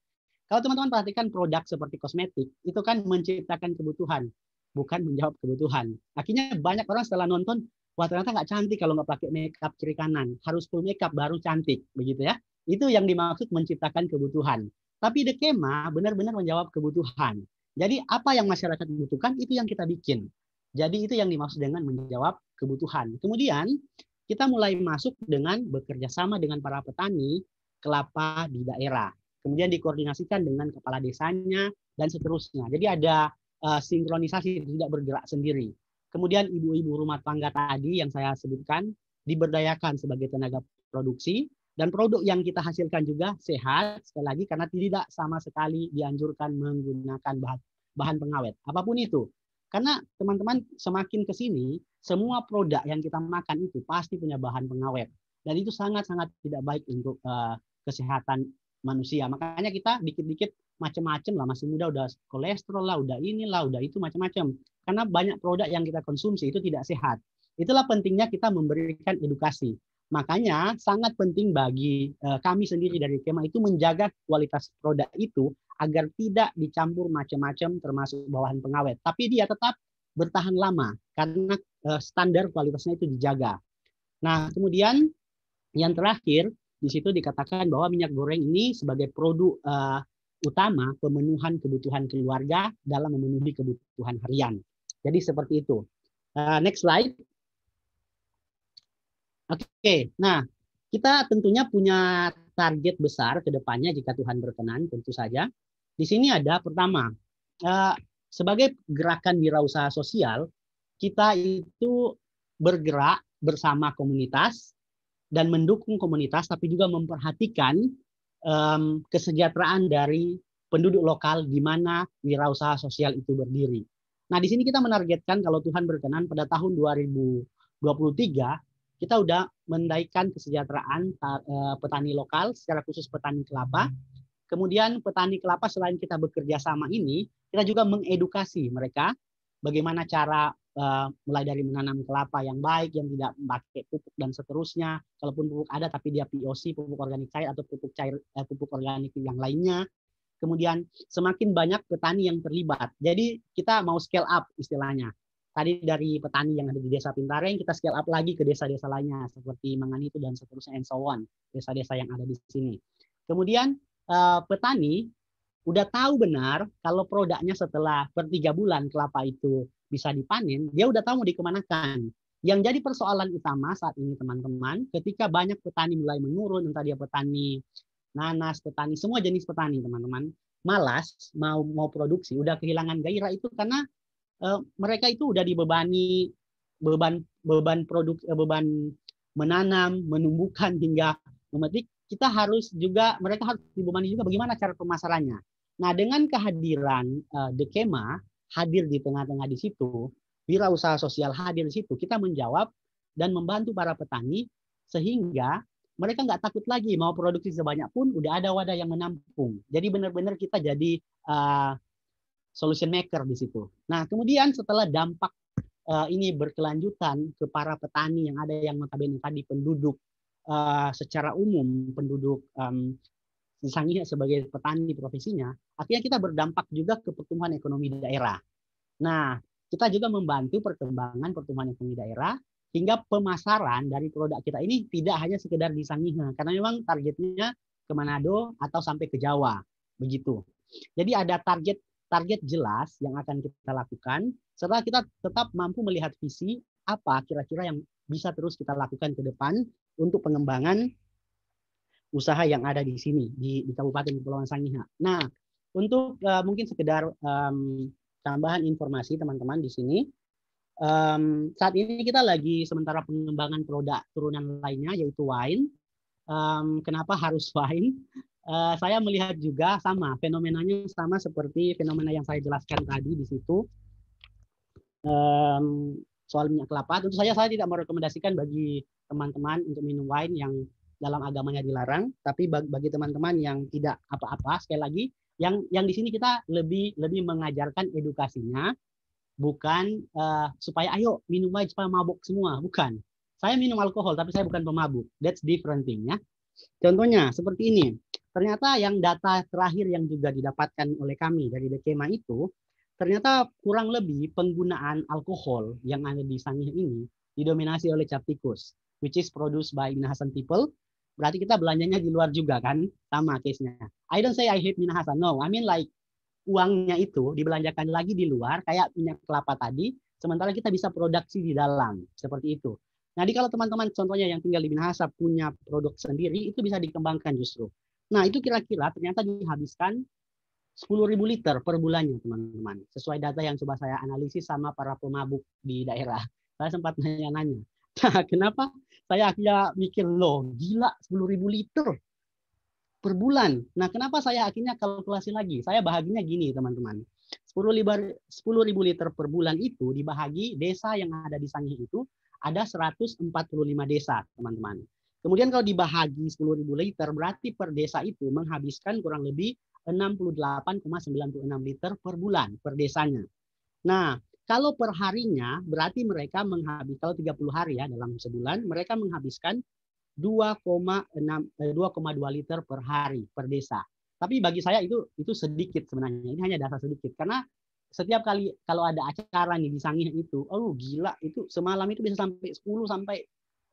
S4: Kalau teman-teman perhatikan produk seperti kosmetik, itu kan menciptakan kebutuhan, bukan menjawab kebutuhan. Akhirnya banyak orang setelah nonton, wah ternyata nggak cantik kalau nggak pakai makeup kiri kanan. Harus full makeup baru cantik, begitu ya. Itu yang dimaksud menciptakan kebutuhan. Tapi Dekema benar-benar menjawab kebutuhan. Jadi apa yang masyarakat butuhkan, itu yang kita bikin. Jadi itu yang dimaksud dengan menjawab kebutuhan. Kemudian kita mulai masuk dengan bekerja sama dengan para petani kelapa di daerah. Kemudian dikoordinasikan dengan kepala desanya dan seterusnya. Jadi ada sinkronisasi, tidak bergerak sendiri. Kemudian ibu-ibu rumah tangga tadi yang saya sebutkan diberdayakan sebagai tenaga produksi, dan produk yang kita hasilkan juga sehat, sekali lagi karena tidak sama sekali dianjurkan menggunakan bahan pengawet apapun itu. Karena teman-teman semakin ke sini, semua produk yang kita makan itu pasti punya bahan pengawet. Dan itu sangat-sangat tidak baik untuk kesehatan manusia. Makanya kita dikit-dikit macam-macam lah, masih muda udah kolesterol lah, udah inilah, udah itu macam-macam. Karena banyak produk yang kita konsumsi itu tidak sehat. Itulah pentingnya kita memberikan edukasi. Makanya sangat penting bagi kami sendiri dari Kema itu menjaga kualitas produk itu agar tidak dicampur macam-macam termasuk bahan pengawet. Tapi dia tetap bertahan lama karena standar kualitasnya itu dijaga. Nah, kemudian yang terakhir di situ dikatakan bahwa minyak goreng ini sebagai produk utama pemenuhan kebutuhan keluarga dalam memenuhi kebutuhan harian. Jadi seperti itu. Next slide. Oke, nah kita tentunya punya target besar ke depannya jika Tuhan berkenan, tentu saja. Di sini ada pertama, sebagai gerakan wirausaha sosial, kita itu bergerak bersama komunitas dan mendukung komunitas, tapi juga memperhatikan kesejahteraan dari penduduk lokal di mana wirausaha sosial itu berdiri. Nah, di sini kita menargetkan kalau Tuhan berkenan pada tahun 2023, kita udah menaikkan kesejahteraan petani lokal, secara khusus petani kelapa. Kemudian petani kelapa selain kita bekerja sama ini, kita juga mengedukasi mereka bagaimana cara mulai dari menanam kelapa yang baik, yang tidak pakai pupuk dan seterusnya. Kalaupun pupuk ada tapi dia POC, pupuk organik cair atau pupuk cair pupuk organik yang lainnya. Kemudian semakin banyak petani yang terlibat. Jadi kita mau scale up istilahnya. Tadi dari petani yang ada di Desa Pintareng, kita scale up lagi ke desa-desa lainnya seperti Manganitu dan seterusnya and so on, desa-desa yang ada di sini. Kemudian petani udah tahu benar kalau produknya setelah per 3 bulan kelapa itu bisa dipanen, dia udah tahu mau dikemanakan. Yang jadi persoalan utama saat ini teman-teman, ketika banyak petani mulai menurun, entah dia petani nanas, petani, semua jenis petani teman-teman, malas mau produksi, udah kehilangan gairah itu karena mereka itu udah dibebani beban menanam, menumbuhkan hingga memetik. Mereka harus dibebani juga bagaimana cara pemasarannya. Nah, dengan kehadiran Dekema hadir di tengah-tengah di situ, wirausaha sosial hadir di situ, kita menjawab dan membantu para petani sehingga mereka nggak takut lagi mau produksi sebanyak pun udah ada wadah yang menampung. Jadi benar-benar kita jadi solution maker di situ. Nah, kemudian setelah dampak ini berkelanjutan ke para petani yang ada yang notabene tadi penduduk secara umum, penduduk Sangihe sebagai petani profesinya, akhirnya kita berdampak juga ke pertumbuhan ekonomi di daerah. Nah, kita juga membantu perkembangan pertumbuhan ekonomi daerah hingga pemasaran dari produk kita ini tidak hanya sekedar di Sangihe, karena memang targetnya ke Manado atau sampai ke Jawa, begitu. Jadi ada target jelas yang akan kita lakukan setelah kita tetap mampu melihat visi apa kira-kira yang bisa terus kita lakukan ke depan untuk pengembangan usaha yang ada di sini di Kabupaten Kepulauan Sangihe. Nah, untuk mungkin sekedar tambahan informasi teman-teman di sini. Saat ini kita lagi sementara pengembangan produk turunan lainnya yaitu wine. Kenapa harus wine? Saya melihat juga sama fenomenanya sama seperti fenomena yang saya jelaskan tadi di situ. Soal minyak kelapa, tentu saja saya tidak merekomendasikan bagi teman-teman untuk minum wine yang dalam agamanya dilarang, tapi bagi teman-teman yang tidak apa-apa, sekali lagi, yang di sini kita lebih mengajarkan edukasinya, bukan supaya ayo minum aja supaya mabuk semua, bukan. Saya minum alkohol tapi saya bukan pemabuk. That's different thing ya. Contohnya seperti ini. Ternyata yang data terakhir yang juga didapatkan oleh kami dari Dekema itu, ternyata kurang lebih penggunaan alkohol yang ada di Sangihe ini didominasi oleh cap tikus, which is produced by Minahasan people. Berarti kita belanjanya di luar juga kan, sama case-nya. I don't say I hate Minahasan, no. I mean like uangnya itu dibelanjakan lagi di luar kayak minyak kelapa tadi, sementara kita bisa produksi di dalam seperti itu. Nah, kalau teman-teman contohnya yang tinggal di Minahasa punya produk sendiri, itu bisa dikembangkan justru. Nah, itu kira-kira ternyata dihabiskan 10.000 liter per bulannya, teman-teman. Sesuai data yang coba saya analisis sama para pemabuk di daerah. Saya sempat nanya-nanya. Nah, kenapa saya akhirnya mikir, loh gila 10.000 liter per bulan. Nah, kenapa saya akhirnya kalkulasi lagi? Saya bahaginya gini, teman-teman. 10.000 liter per bulan itu dibahagi desa yang ada di Sangihe itu ada 145 desa, teman-teman. Kemudian kalau dibahagi 10.000 liter, berarti per desa itu menghabiskan kurang lebih 68,96 liter per bulan per desanya. Nah, kalau per harinya berarti mereka menghabiskan, kalau 30 hari ya dalam sebulan, mereka menghabiskan 2,2 liter per hari per desa. Tapi bagi saya itu sedikit sebenarnya. Ini hanya data sedikit karena setiap kali kalau ada acara nih di Sangihe itu, oh gila itu semalam itu bisa sampai 10 sampai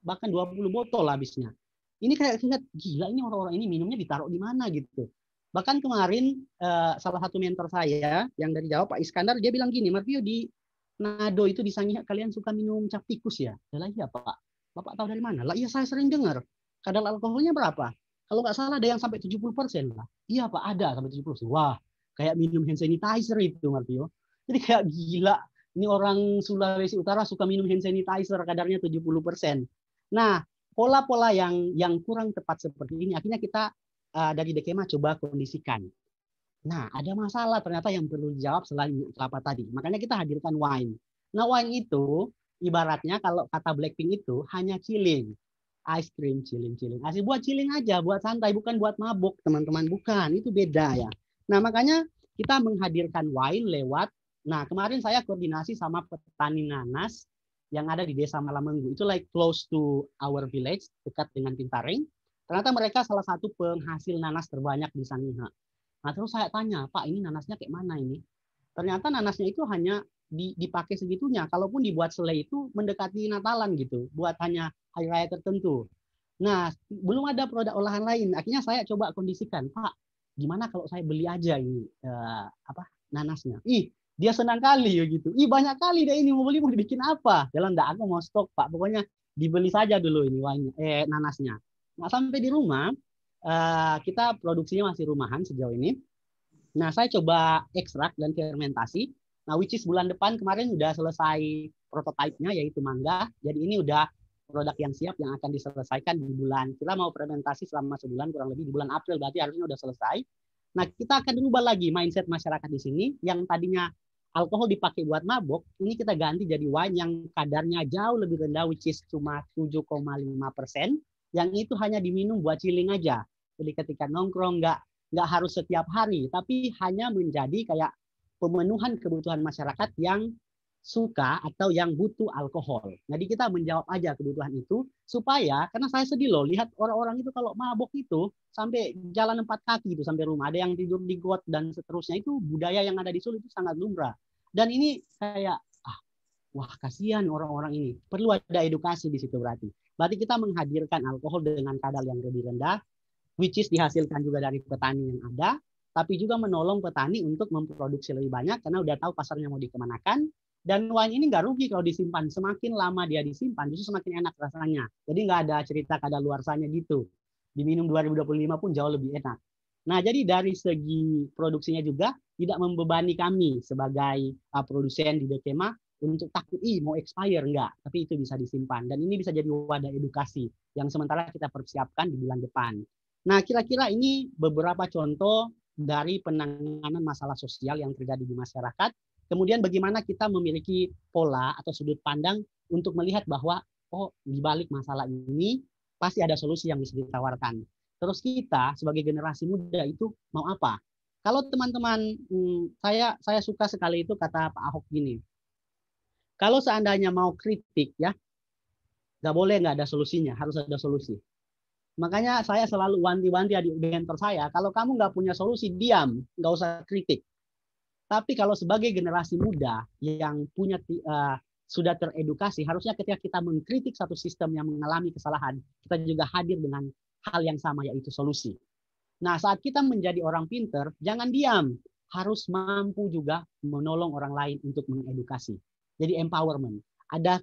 S4: bahkan 20 botol habisnya. Ini kayak gila ini orang-orang ini minumnya ditaruh di mana gitu. Bahkan kemarin salah satu mentor saya yang dari Jawa Pak Iskandar dia bilang gini, Marvio di Nado itu di Sangihe kalian suka minum cap tikus ya? Lah iya Pak. Bapak tahu dari mana? Lah iya saya sering dengar. Kadar alkoholnya berapa? Kalau nggak salah ada yang sampai 70% lah. Iya Pak ada sampai 70%. Wah, kayak minum hand sanitizer itu Martio. Jadi kayak gila. Ini orang Sulawesi Utara suka minum hand sanitizer kadarnya 70%. Nah, pola-pola yang kurang tepat seperti ini akhirnya kita dari Dekema coba kondisikan. Nah, ada masalah ternyata yang perlu dijawab selain kelapa tadi. Makanya kita hadirkan wine. Nah, wine itu ibaratnya kalau kata Blackpink itu hanya chilling. Ice cream, chilling. Asli buat chilling aja, buat santai, bukan buat mabuk, teman-teman. Bukan, itu beda ya. Nah, makanya kita menghadirkan wine lewat, nah kemarin saya koordinasi sama petani nanas yang ada di desa Malamenggu. Itu like close to our village, dekat dengan Pintaring. Ternyata mereka salah satu penghasil nanas terbanyak di Sangihe. Nah, terus saya tanya, Pak, ini nanasnya kayak mana ini? Ternyata nanasnya itu hanya dipakai segitunya. Kalaupun dibuat selai itu mendekati Natalan gitu, buat hanya hari raya tertentu. Nah, belum ada produk olahan lain. Akhirnya saya coba kondisikan, Pak, gimana kalau saya beli aja ini nanasnya? Ih, dia senang kali ya gitu. Ih, banyak kali deh ini mau beli mau dibikin apa? Jalan enggak, aku mau stok, Pak. Pokoknya dibeli saja dulu ini nanasnya. Nah, sampai di rumah kita produksinya masih rumahan sejauh ini. Nah, saya coba ekstrak dan fermentasi. Nah, which is bulan depan kemarin udah selesai prototipenya yaitu mangga. Jadi ini udah produk yang siap yang akan diselesaikan di bulan. Kita mau fermentasi selama sebulan kurang lebih di bulan April berarti harusnya udah selesai. Nah, kita akan rubah lagi mindset masyarakat di sini yang tadinya alkohol dipakai buat mabok, ini kita ganti jadi wine yang kadarnya jauh lebih rendah which is cuma 7,5%. Yang itu hanya diminum buat chilling aja. Jadi ketika nongkrong nggak harus setiap hari, tapi hanya menjadi kayak pemenuhan kebutuhan masyarakat yang suka atau yang butuh alkohol. Jadi kita menjawab aja kebutuhan itu supaya, karena saya sedih loh lihat orang-orang itu kalau mabok itu sampai jalan 4 kaki itu sampai rumah, ada yang tidur di got dan seterusnya. Itu budaya yang ada di Solo itu sangat lumrah. Dan ini kayak wah kasihan orang-orang ini. Perlu ada edukasi di situ berarti. Berarti kita menghadirkan alkohol dengan kadar yang lebih rendah, which is dihasilkan juga dari petani yang ada, tapi juga menolong petani untuk memproduksi lebih banyak karena udah tahu pasarnya mau dikemanakan. Dan wine ini nggak rugi kalau disimpan. Semakin lama dia disimpan, justru semakin enak rasanya. Jadi nggak ada cerita kadaluarsanya gitu. Diminum 2025 pun jauh lebih enak. Nah, jadi dari segi produksinya juga, tidak membebani kami sebagai produsen di Dekema untuk takut mau expire enggak, tapi itu bisa disimpan dan ini bisa jadi wadah edukasi yang sementara kita persiapkan di bulan depan. Nah, kira-kira ini beberapa contoh dari penanganan masalah sosial yang terjadi di masyarakat. Kemudian bagaimana kita memiliki pola atau sudut pandang untuk melihat bahwa di balik masalah ini pasti ada solusi yang bisa ditawarkan. Terus kita sebagai generasi muda itu mau apa? Kalau teman-teman, saya suka sekali itu kata Pak Ahok gini. Kalau seandainya mau kritik ya, nggak boleh nggak ada solusinya, harus ada solusi. Makanya saya selalu wanti-wanti adik mentor saya, kalau kamu nggak punya solusi, diam, nggak usah kritik. Tapi kalau sebagai generasi muda yang punya sudah teredukasi, harusnya ketika kita mengkritik satu sistem yang mengalami kesalahan, kita juga hadir dengan hal yang sama, yaitu solusi. Nah, saat kita menjadi orang pinter, jangan diam. Harus mampu juga menolong orang lain untuk mengedukasi. Jadi empowerment. Ada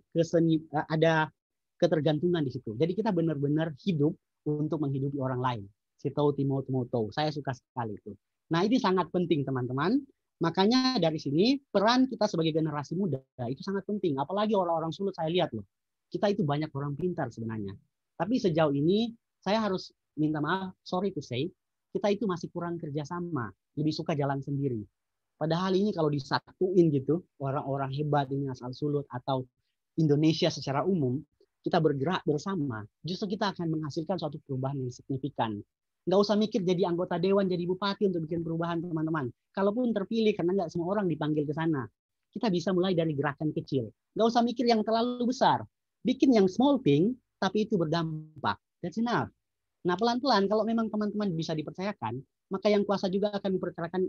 S4: ketergantungan di situ. Jadi kita benar-benar hidup untuk menghidupi orang lain. Si Tau Timo Timo. Saya suka sekali itu. Nah, ini sangat penting, teman-teman. Makanya dari sini peran kita sebagai generasi muda itu sangat penting. Apalagi orang-orang Sulut saya lihat loh. Kita itu banyak orang pintar sebenarnya. Tapi sejauh ini saya harus minta maaf, sorry to say, kita itu masih kurang kerjasama, lebih suka jalan sendiri. Padahal ini kalau disatuin gitu, orang-orang hebat ini asal Sulut atau Indonesia secara umum, kita bergerak bersama, justru kita akan menghasilkan suatu perubahan yang signifikan. Nggak usah mikir jadi anggota dewan, jadi bupati untuk bikin perubahan, teman-teman. Kalaupun terpilih, karena nggak semua orang dipanggil ke sana, kita bisa mulai dari gerakan kecil. Nggak usah mikir yang terlalu besar. Bikin yang small thing, tapi itu berdampak. That's enough. Nah, pelan-pelan kalau memang teman-teman bisa dipercayakan, maka yang kuasa juga akan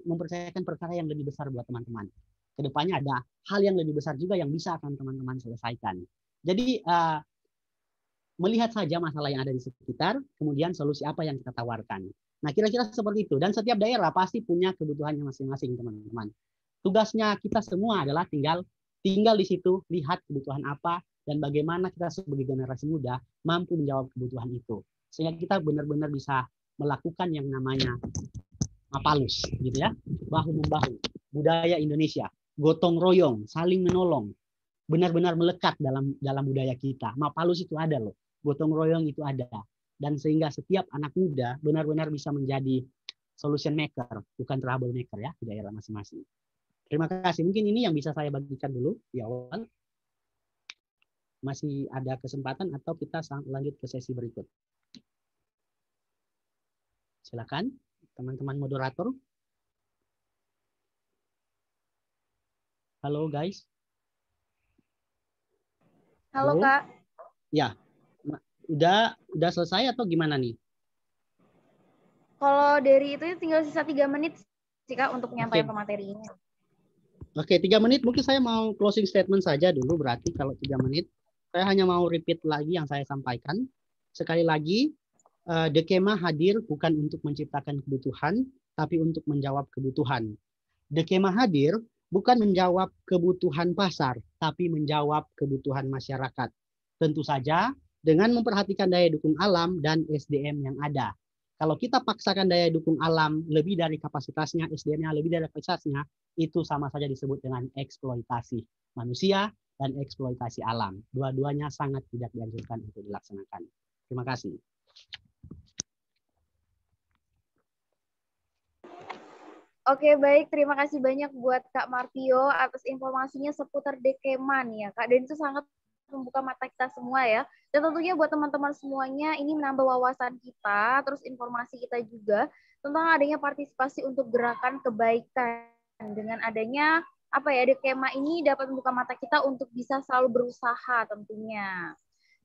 S4: mempercayakan perkara yang lebih besar buat teman-teman. Kedepannya ada hal yang lebih besar juga yang bisa akan teman-teman selesaikan. Jadi melihat saja masalah yang ada di sekitar, kemudian solusi apa yang kita tawarkan. Nah, kira-kira seperti itu. Dan setiap daerah pasti punya kebutuhannya masing-masing, teman-teman. Tugasnya kita semua adalah tinggal di situ, lihat kebutuhan apa, dan bagaimana kita sebagai generasi muda mampu menjawab kebutuhan itu. Sehingga kita benar-benar bisa melakukan yang namanya mapalus, gitu ya, bahu-membahu, budaya Indonesia, gotong royong, saling menolong, benar-benar melekat dalam budaya kita. Mapalus itu ada loh, gotong royong itu ada, dan sehingga setiap anak muda benar-benar bisa menjadi solution maker, bukan trouble maker ya di daerah masing-masing. Terima kasih. Mungkin ini yang bisa saya bagikan dulu di awal. Masih ada kesempatan atau kita lanjut ke sesi berikut. Silakan, teman-teman moderator. Halo, guys.
S2: Halo, Kak.
S4: Ya, udah selesai atau gimana nih?
S2: Kalau dari itu tinggal sisa 3 menit sih, Kak, untuk menyampaikan materi ini.
S4: Oke, 3 menit. Mungkin saya mau closing statement saja dulu, berarti kalau 3 menit. Saya hanya mau repeat lagi yang saya sampaikan. Sekali lagi, Dekema hadir bukan untuk menciptakan kebutuhan, tapi untuk menjawab kebutuhan. Dekema hadir bukan menjawab kebutuhan pasar, tapi menjawab kebutuhan masyarakat. Tentu saja dengan memperhatikan daya dukung alam dan SDM yang ada. Kalau kita paksakan daya dukung alam lebih dari kapasitasnya, SDM-nya lebih dari kapasitasnya, itu sama saja disebut dengan eksploitasi manusia dan eksploitasi alam. Dua-duanya sangat tidak dianjurkan untuk dilaksanakan. Terima kasih.
S2: Oke, baik. Terima kasih banyak buat Kak Martio atas informasinya seputar Dekema nih ya, Kak. Dan itu sangat membuka mata kita semua ya. Dan tentunya buat teman-teman semuanya, ini menambah wawasan kita, terus informasi kita juga tentang adanya partisipasi untuk gerakan kebaikan. Dengan adanya Dekema ini dapat membuka mata kita untuk bisa selalu berusaha tentunya.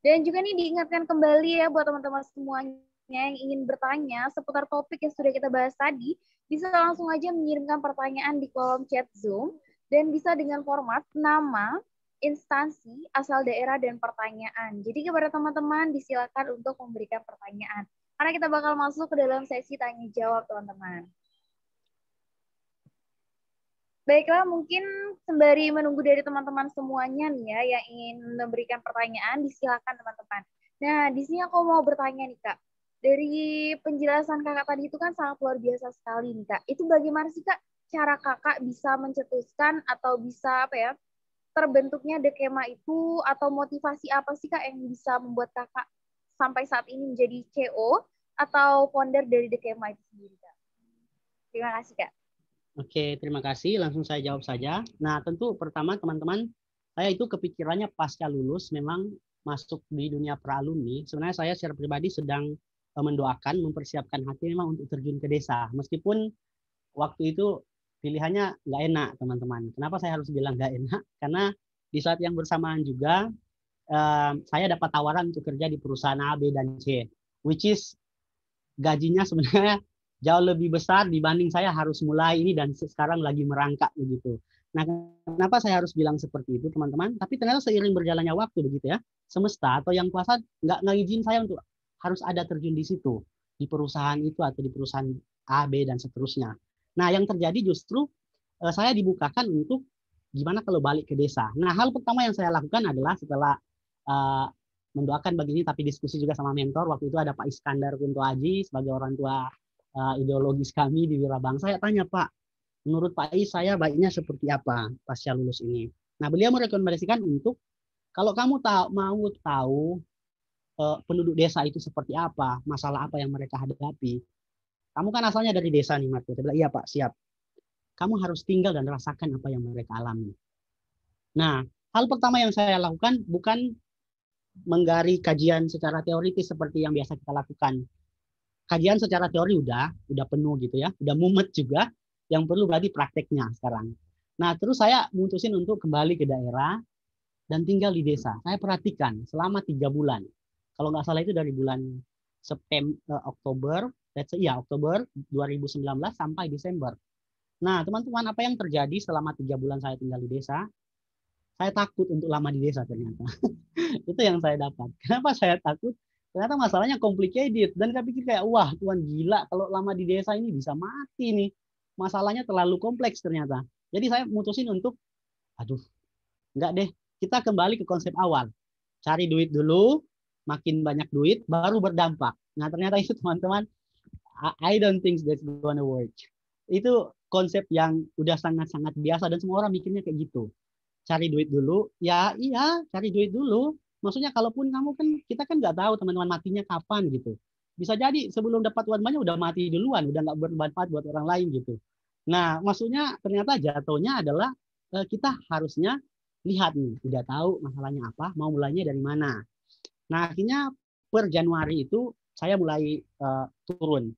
S2: Dan juga nih diingatkan kembali ya buat teman-teman semuanya yang ingin bertanya seputar topik yang sudah kita bahas tadi, bisa langsung aja mengirimkan pertanyaan di kolom chat Zoom dan bisa dengan format nama, instansi, asal daerah, dan pertanyaan. Jadi kepada teman-teman disilakan untuk memberikan pertanyaan. Karena kita bakal masuk ke dalam sesi tanya jawab, teman-teman. Baiklah, mungkin sembari menunggu dari teman-teman semuanya nih ya yang ingin memberikan pertanyaan, disilakan teman-teman. Nah, di sini aku mau bertanya nih Kak. Dari penjelasan Kakak tadi itu kan sangat luar biasa sekali nih Kak. Itu bagaimana sih Kak cara kakak bisa mencetuskan atau bisa apa ya, terbentuknya Dekema itu, atau motivasi apa sih Kak yang bisa membuat kakak sampai saat ini menjadi CEO atau founder dari Dekema itu sendiri Kak? Terima kasih Kak.
S4: Oke, terima kasih. Langsung saya jawab saja. Nah, tentu pertama teman-teman, saya itu kepikirannya pasca lulus memang masuk di dunia pra-alumni. Sebenarnya saya secara pribadi sedang mendoakan, mempersiapkan hati memang untuk terjun ke desa. Meskipun waktu itu pilihannya nggak enak, teman-teman. Kenapa saya harus bilang nggak enak? Karena di saat yang bersamaan juga saya dapat tawaran untuk kerja di perusahaan A, B, dan C, which is gajinya sebenarnya jauh lebih besar dibanding saya harus mulai ini dan sekarang lagi merangkak begitu. Nah, kenapa saya harus bilang seperti itu, teman-teman? Tapi ternyata seiring berjalannya waktu begitu ya, semesta atau yang kuasa nggak izin saya untuk harus ada terjun di situ, di perusahaan itu atau di perusahaan A, B, dan seterusnya. Nah, yang terjadi justru saya dibukakan untuk gimana kalau balik ke desa. Nah, hal pertama yang saya lakukan adalah setelah mendoakan begini, tapi diskusi juga sama mentor. Waktu itu ada Pak Iskandar Kunto Aji sebagai orang tua ideologis kami di Wirabangsa. Saya tanya, Pak, menurut Pak Is saya baiknya seperti apa pasca lulus ini? Nah, beliau merekomendasikan untuk kalau kamu mau tahu penduduk desa itu seperti apa, masalah apa yang mereka hadapi. Kamu kan asalnya dari desa nih, Marco. Saya bilang, iya Pak, siap. Kamu harus tinggal dan rasakan apa yang mereka alami. Nah, hal pertama yang saya lakukan bukan menggali kajian secara teoritis seperti yang biasa kita lakukan. Kajian secara teori udah penuh gitu ya, udah mumet juga. Yang perlu berarti prakteknya sekarang. Nah, terus saya mutusin untuk kembali ke daerah dan tinggal di desa. Saya perhatikan selama 3 bulan. Kalau nggak salah itu dari bulan Oktober 2019 sampai Desember. Nah, teman-teman, apa yang terjadi selama 3 bulan saya tinggal di desa? Saya takut untuk lama di desa ternyata. Itu yang saya dapat. Kenapa saya takut? Ternyata masalahnya complicated. Dan saya pikir kayak, wah Tuhan gila, kalau lama di desa ini bisa mati nih. Masalahnya terlalu kompleks ternyata. Jadi saya mutusin untuk, aduh, enggak deh. Kita kembali ke konsep awal. Cari duit dulu, makin banyak duit, baru berdampak. Nah ternyata itu teman-teman, I don't think that's gonna work. Itu konsep yang udah sangat-sangat biasa dan semua orang mikirnya kayak gitu. Cari duit dulu, ya iya, cari duit dulu. Maksudnya kalaupun kamu kan, kita kan nggak tahu teman-teman matinya kapan gitu. Bisa jadi sebelum dapat uang banyak udah mati duluan, udah nggak bermanfaat buat orang lain gitu. Nah, maksudnya ternyata jatuhnya adalah kita harusnya lihat nih, udah tahu masalahnya apa, mau mulainya dari mana. Nah, akhirnya per Januari itu saya mulai turun.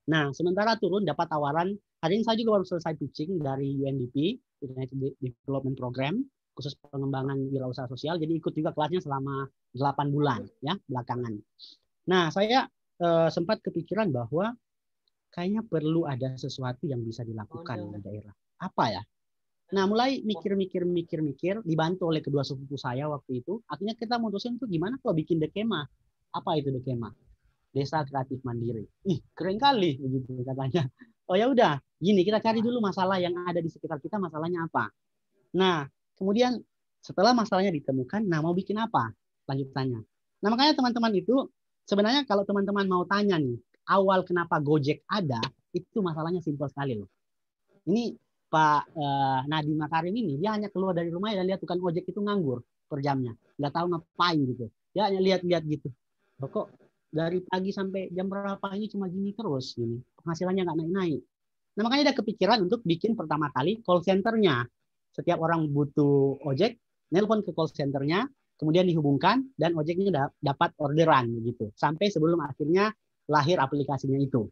S4: Nah, sementara turun dapat tawaran, hari ini saya juga baru selesai pitching dari UNDP, United Development Program, khusus pengembangan wirausaha sosial, jadi ikut juga kelasnya selama 8 bulan ya belakangan. Nah, saya sempat kepikiran bahwa kayaknya perlu ada sesuatu yang bisa dilakukan di daerah. Apa ya? Nah, mulai mikir, dibantu oleh kedua sepupu saya waktu itu, akhirnya kita mutusin tuh gimana kalau bikin Dekema. Apa itu Dekema? Desa Kreatif Mandiri. Ih, keren kali begitu katanya. Oh ya udah, gini kita cari dulu masalah yang ada di sekitar kita, masalahnya apa. Nah, kemudian setelah masalahnya ditemukan, nah mau bikin apa lanjutannya. Nah, makanya teman-teman itu sebenarnya kalau teman-teman mau tanya nih, awal kenapa Gojek ada, itu masalahnya simpel sekali loh. Ini Pak Nadiem Makarim ini, dia hanya keluar dari rumahnya dan lihat tukang ojek itu nganggur per jamnya. Nggak tahu ngapain gitu. Dia hanya lihat-lihat gitu. Kok dari pagi sampai jam berapa ini cuma gini terus gini, penghasilannya nggak naik-naik. Nah makanya ada kepikiran untuk bikin pertama kali call centernya. Setiap orang butuh ojek, nelpon ke call centernya, kemudian dihubungkan dan ojeknya dapat orderan gitu. Sampai sebelum akhirnya lahir aplikasinya itu.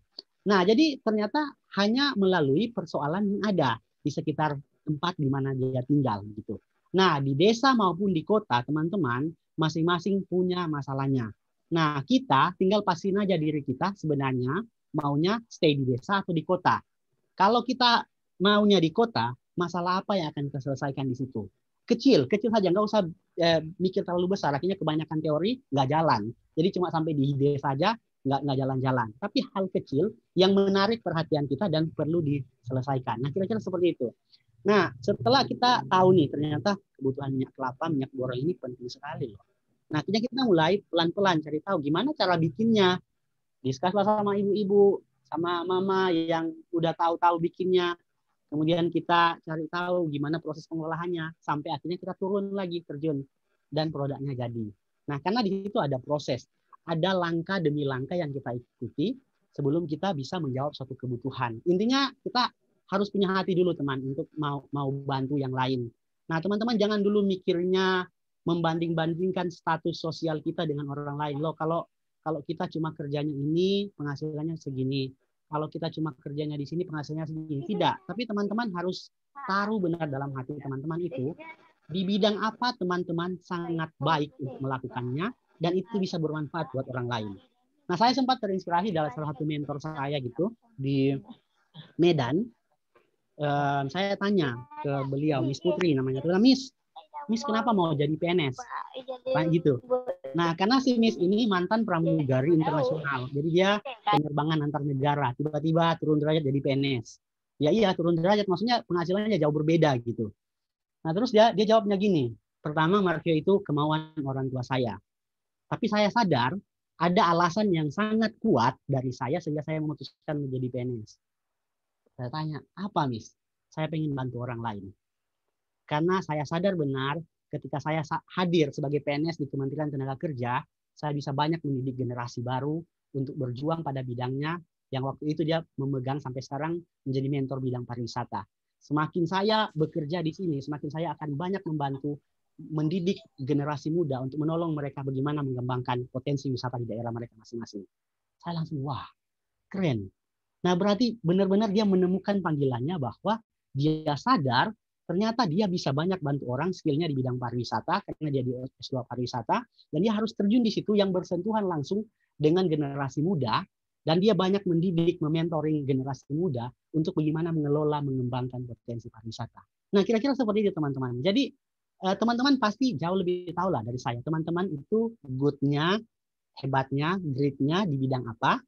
S4: Nah jadi ternyata hanya melalui persoalan yang ada di sekitar tempat di mana dia tinggal gitu. Nah di desa maupun di kota teman-teman masing-masing punya masalahnya. Nah, kita tinggal pastiin aja diri kita sebenarnya maunya stay di desa atau di kota. Kalau kita maunya di kota, masalah apa yang akan kita selesaikan di situ? Kecil saja, nggak usah mikir terlalu besar. Akhirnya kebanyakan teori nggak jalan. Jadi cuma sampai di ide saja, nggak jalan-jalan. Tapi hal kecil yang menarik perhatian kita dan perlu diselesaikan. Nah, kira-kira seperti itu. Nah, setelah kita tahu nih, ternyata kebutuhan minyak kelapa, minyak goreng ini penting sekali loh. Nah, akhirnya kita mulai pelan-pelan cari tahu gimana cara bikinnya. Diskus sama ibu-ibu, sama mama yang udah tahu-tahu bikinnya. kemudian kita cari tahu gimana proses pengolahannya, sampai akhirnya kita turun lagi terjun dan produknya jadi. Nah, karena di situ ada proses, ada langkah demi langkah yang kita ikuti sebelum kita bisa menjawab suatu kebutuhan. Intinya kita harus punya hati dulu teman untuk mau bantu yang lain. Nah, teman-teman jangan dulu mikirnya membanding-bandingkan status sosial kita dengan orang lain. Loh, kalau kita cuma kerjanya ini, penghasilannya segini. Kalau kita cuma kerjanya di sini, penghasilannya segini. Tidak. Tapi teman-teman harus taruh benar dalam hati teman-teman itu, di bidang apa teman-teman sangat baik untuk melakukannya, dan itu bisa bermanfaat buat orang lain. Nah, saya sempat terinspirasi dari salah satu mentor saya gitu, di Medan. Saya tanya ke beliau, Miss Putri namanya, Miss kenapa mau jadi PNS? Kayak gitu. Nah, karena si Miss ini mantan pramugari internasional, jadi dia penerbangan antar negara, tiba-tiba turun derajat jadi PNS. Ya iya, turun derajat, maksudnya penghasilannya jauh berbeda gitu. Nah, terus dia jawabnya gini, pertama Markio itu kemauan orang tua saya. Tapi saya sadar ada alasan yang sangat kuat dari saya sehingga saya memutuskan menjadi PNS. Saya tanya, apa Miss? Saya pengen bantu orang lain. Karena saya sadar benar ketika saya hadir sebagai PNS di Kementerian Tenaga Kerja, saya bisa banyak mendidik generasi baru untuk berjuang pada bidangnya yang waktu itu dia memegang sampai sekarang menjadi mentor bidang pariwisata. Semakin saya bekerja di sini, semakin saya akan banyak membantu mendidik generasi muda untuk menolong mereka bagaimana mengembangkan potensi wisata di daerah mereka masing-masing. Saya langsung, wah, keren. Nah, berarti benar-benar dia menemukan panggilannya bahwa dia sadar ternyata dia bisa banyak bantu orang, skillnya di bidang pariwisata, karena dia di S2 pariwisata, dan dia harus terjun di situ yang bersentuhan langsung dengan generasi muda, dan dia banyak mendidik, mementoring generasi muda untuk bagaimana mengelola, mengembangkan potensi pariwisata. Nah, kira-kira seperti itu teman-teman. Jadi, teman-teman pasti jauh lebih tahu lah dari saya. Teman-teman itu good-nya, hebatnya, great-nya di bidang apa,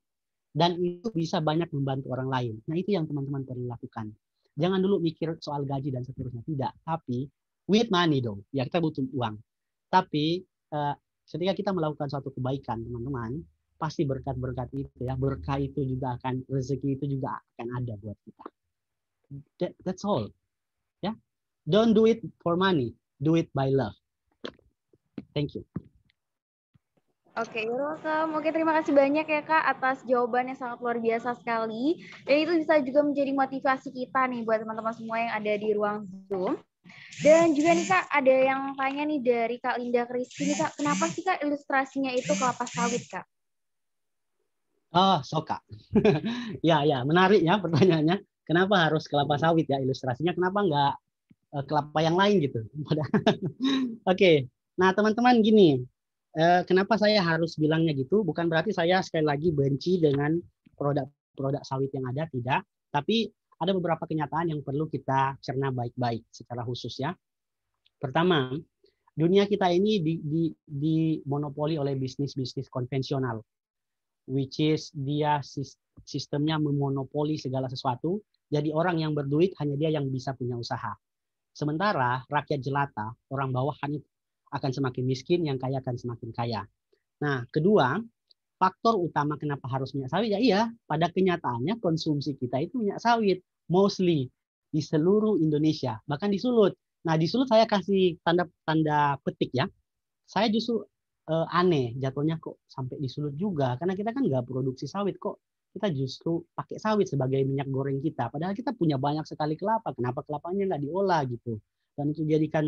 S4: dan itu bisa banyak membantu orang lain. Nah, itu yang teman-teman perlu lakukan. Jangan dulu mikir soal gaji dan seterusnya. Tidak. Tapi, with money dong. Ya, kita butuh uang. Tapi, ketika kita melakukan suatu kebaikan, teman-teman, pasti berkat-berkat itu ya. Berkah itu juga akan, rezeki itu juga akan ada buat kita. That's all. Ya. Don't do it for money. Do it by love. Thank you.
S2: Oke, welcome. Oke, terima kasih banyak ya Kak atas jawaban yang sangat luar biasa sekali. Dan itu bisa juga menjadi motivasi kita nih buat teman-teman semua yang ada di ruang Zoom. Dan juga nih Kak, ada yang tanya nih dari Kak Linda Kristi nih Kak, kenapa sih Kak ilustrasinya itu kelapa sawit Kak?
S4: Oh, soka. Ya, menarik ya pertanyaannya. Kenapa harus kelapa sawit ya ilustrasinya? Kenapa nggak kelapa yang lain gitu? Oke. Nah, teman-teman gini. Kenapa saya harus bilangnya gitu? Bukan berarti saya sekali lagi benci dengan produk sawit yang ada, tidak. Tapi ada beberapa kenyataan yang perlu kita cerna baik-baik secara khusus ya. Pertama, dunia kita ini dimonopoli oleh bisnis-bisnis konvensional, which is dia sistemnya memonopoli segala sesuatu. Jadi orang yang berduit hanya dia yang bisa punya usaha. Sementara rakyat jelata, orang bawahan itu akan semakin miskin, yang kaya akan semakin kaya. Nah, kedua, faktor utama kenapa harus minyak sawit, ya iya, pada kenyataannya konsumsi kita itu minyak sawit, mostly di seluruh Indonesia, bahkan di Sulut. Nah, di Sulut saya kasih tanda petik ya, saya justru aneh, jatuhnya kok sampai di Sulut juga, karena kita kan nggak produksi sawit, kok kita justru pakai sawit sebagai minyak goreng kita, padahal kita punya banyak sekali kelapa, kenapa kelapanya nggak diolah gitu, dan itu jadikan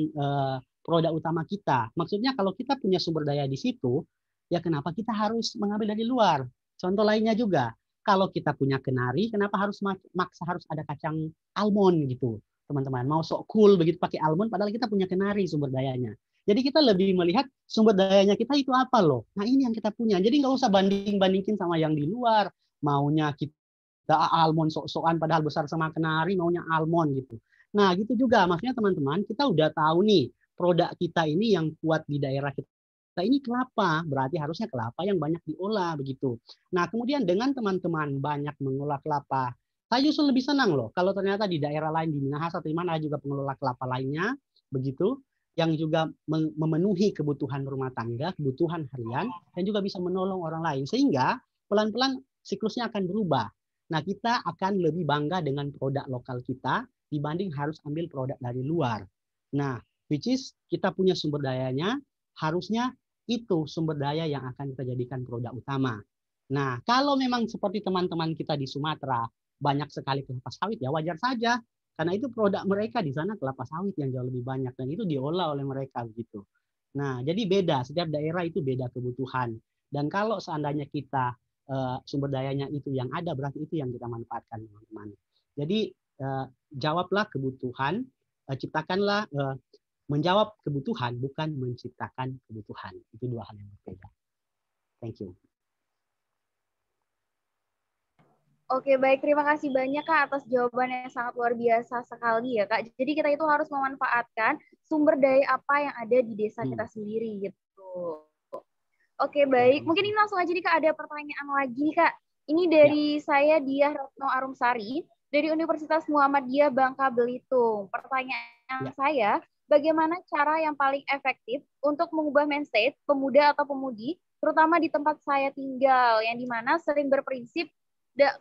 S4: produk utama kita. Maksudnya kalau kita punya sumber daya di situ, ya kenapa kita harus mengambil dari luar? Contoh lainnya juga, kalau kita punya kenari, kenapa harus maksa harus ada kacang almond gitu, teman-teman? Mau sok cool begitu pakai almond, padahal kita punya kenari sumber dayanya. Jadi kita lebih melihat sumber dayanya kita itu apa loh. Nah ini yang kita punya. Jadi nggak usah banding-bandingin sama yang di luar. Maunya kita almond sok-sokan padahal besar sama kenari, maunya almond gitu. Nah gitu juga, maksudnya teman-teman, kita udah tahu nih, produk kita ini yang kuat di daerah kita ini kelapa, berarti harusnya kelapa yang banyak diolah begitu. Nah, kemudian dengan teman-teman banyak mengolah kelapa, saya justru lebih senang loh kalau ternyata di daerah lain di Minahasa atau di mana juga pengelola kelapa lainnya begitu, yang juga memenuhi kebutuhan rumah tangga, kebutuhan harian, dan juga bisa menolong orang lain, sehingga pelan-pelan siklusnya akan berubah. Nah, kita akan lebih bangga dengan produk lokal kita, dibanding harus ambil produk dari luar. Nah, which is kita punya sumber dayanya, harusnya itu sumber daya yang akan kita jadikan produk utama. Nah, kalau memang seperti teman-teman kita di Sumatera, banyak sekali kelapa sawit, ya wajar saja. Karena itu produk mereka di sana kelapa sawit yang jauh lebih banyak, dan itu diolah oleh mereka begitu. Nah, jadi beda, setiap daerah itu beda kebutuhan. Dan kalau seandainya kita sumber dayanya itu yang ada, berarti itu yang kita manfaatkan, teman-teman. Jadi jawablah kebutuhan, ciptakanlah, menjawab kebutuhan, bukan menciptakan kebutuhan. Itu dua hal yang berbeda. Thank you.
S2: Oke, baik. Terima kasih banyak, Kak, atas jawaban yang sangat luar biasa sekali ya, Kak. Jadi kita itu harus memanfaatkan sumber daya apa yang ada di desa kita sendiri gitu. Oke, baik. Mungkin ini langsung aja nih, Kak, ada pertanyaan lagi, Kak. Ini dari saya, Diah Retno Arumsari, dari Universitas Muhammadiyah Bangka Belitung. Pertanyaan saya, bagaimana cara yang paling efektif untuk mengubah mindset pemuda atau pemudi, terutama di tempat saya tinggal, yang dimana sering berprinsip tidak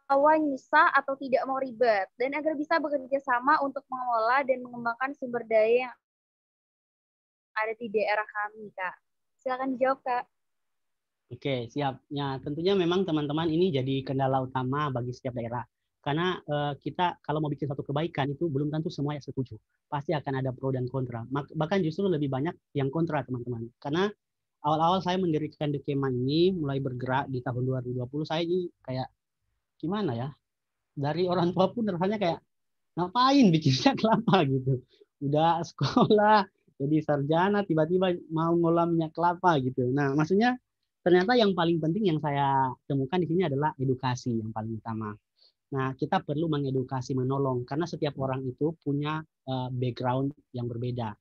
S2: kawan nyusah atau tidak mau ribet, dan agar bisa bekerja sama untuk mengelola dan mengembangkan sumber daya yang ada di daerah kami, Kak. Silakan dijawab, Kak.
S4: Oke, siap. Ya, tentunya memang teman-teman ini jadi kendala utama bagi setiap daerah. Karena kita kalau mau bikin satu kebaikan itu belum tentu semua yang setuju. Pasti akan ada pro dan kontra. Bahkan justru lebih banyak yang kontra, teman-teman. Karena awal-awal saya mendirikan The Kema ini, mulai bergerak di tahun 2020, saya ini kayak gimana ya? Dari orang tua pun rasanya kayak ngapain bikinnya kelapa gitu. Udah sekolah jadi sarjana tiba-tiba mau ngolah minyak kelapa gitu. Nah, maksudnya ternyata yang paling penting yang saya temukan di sini adalah edukasi yang paling utama. Nah, kita perlu mengedukasi, menolong karena setiap orang itu punya background yang berbeda.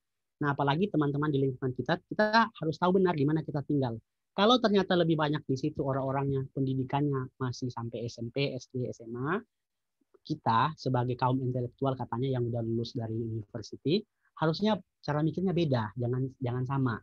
S4: Nah, apalagi teman-teman di lingkungan kita harus tahu benar di mana kita tinggal. Kalau ternyata lebih banyak di situ orang-orangnya pendidikannya masih sampai SMP, SD, SMA, kita sebagai kaum intelektual katanya yang udah lulus dari university, harusnya cara mikirnya beda, jangan sama.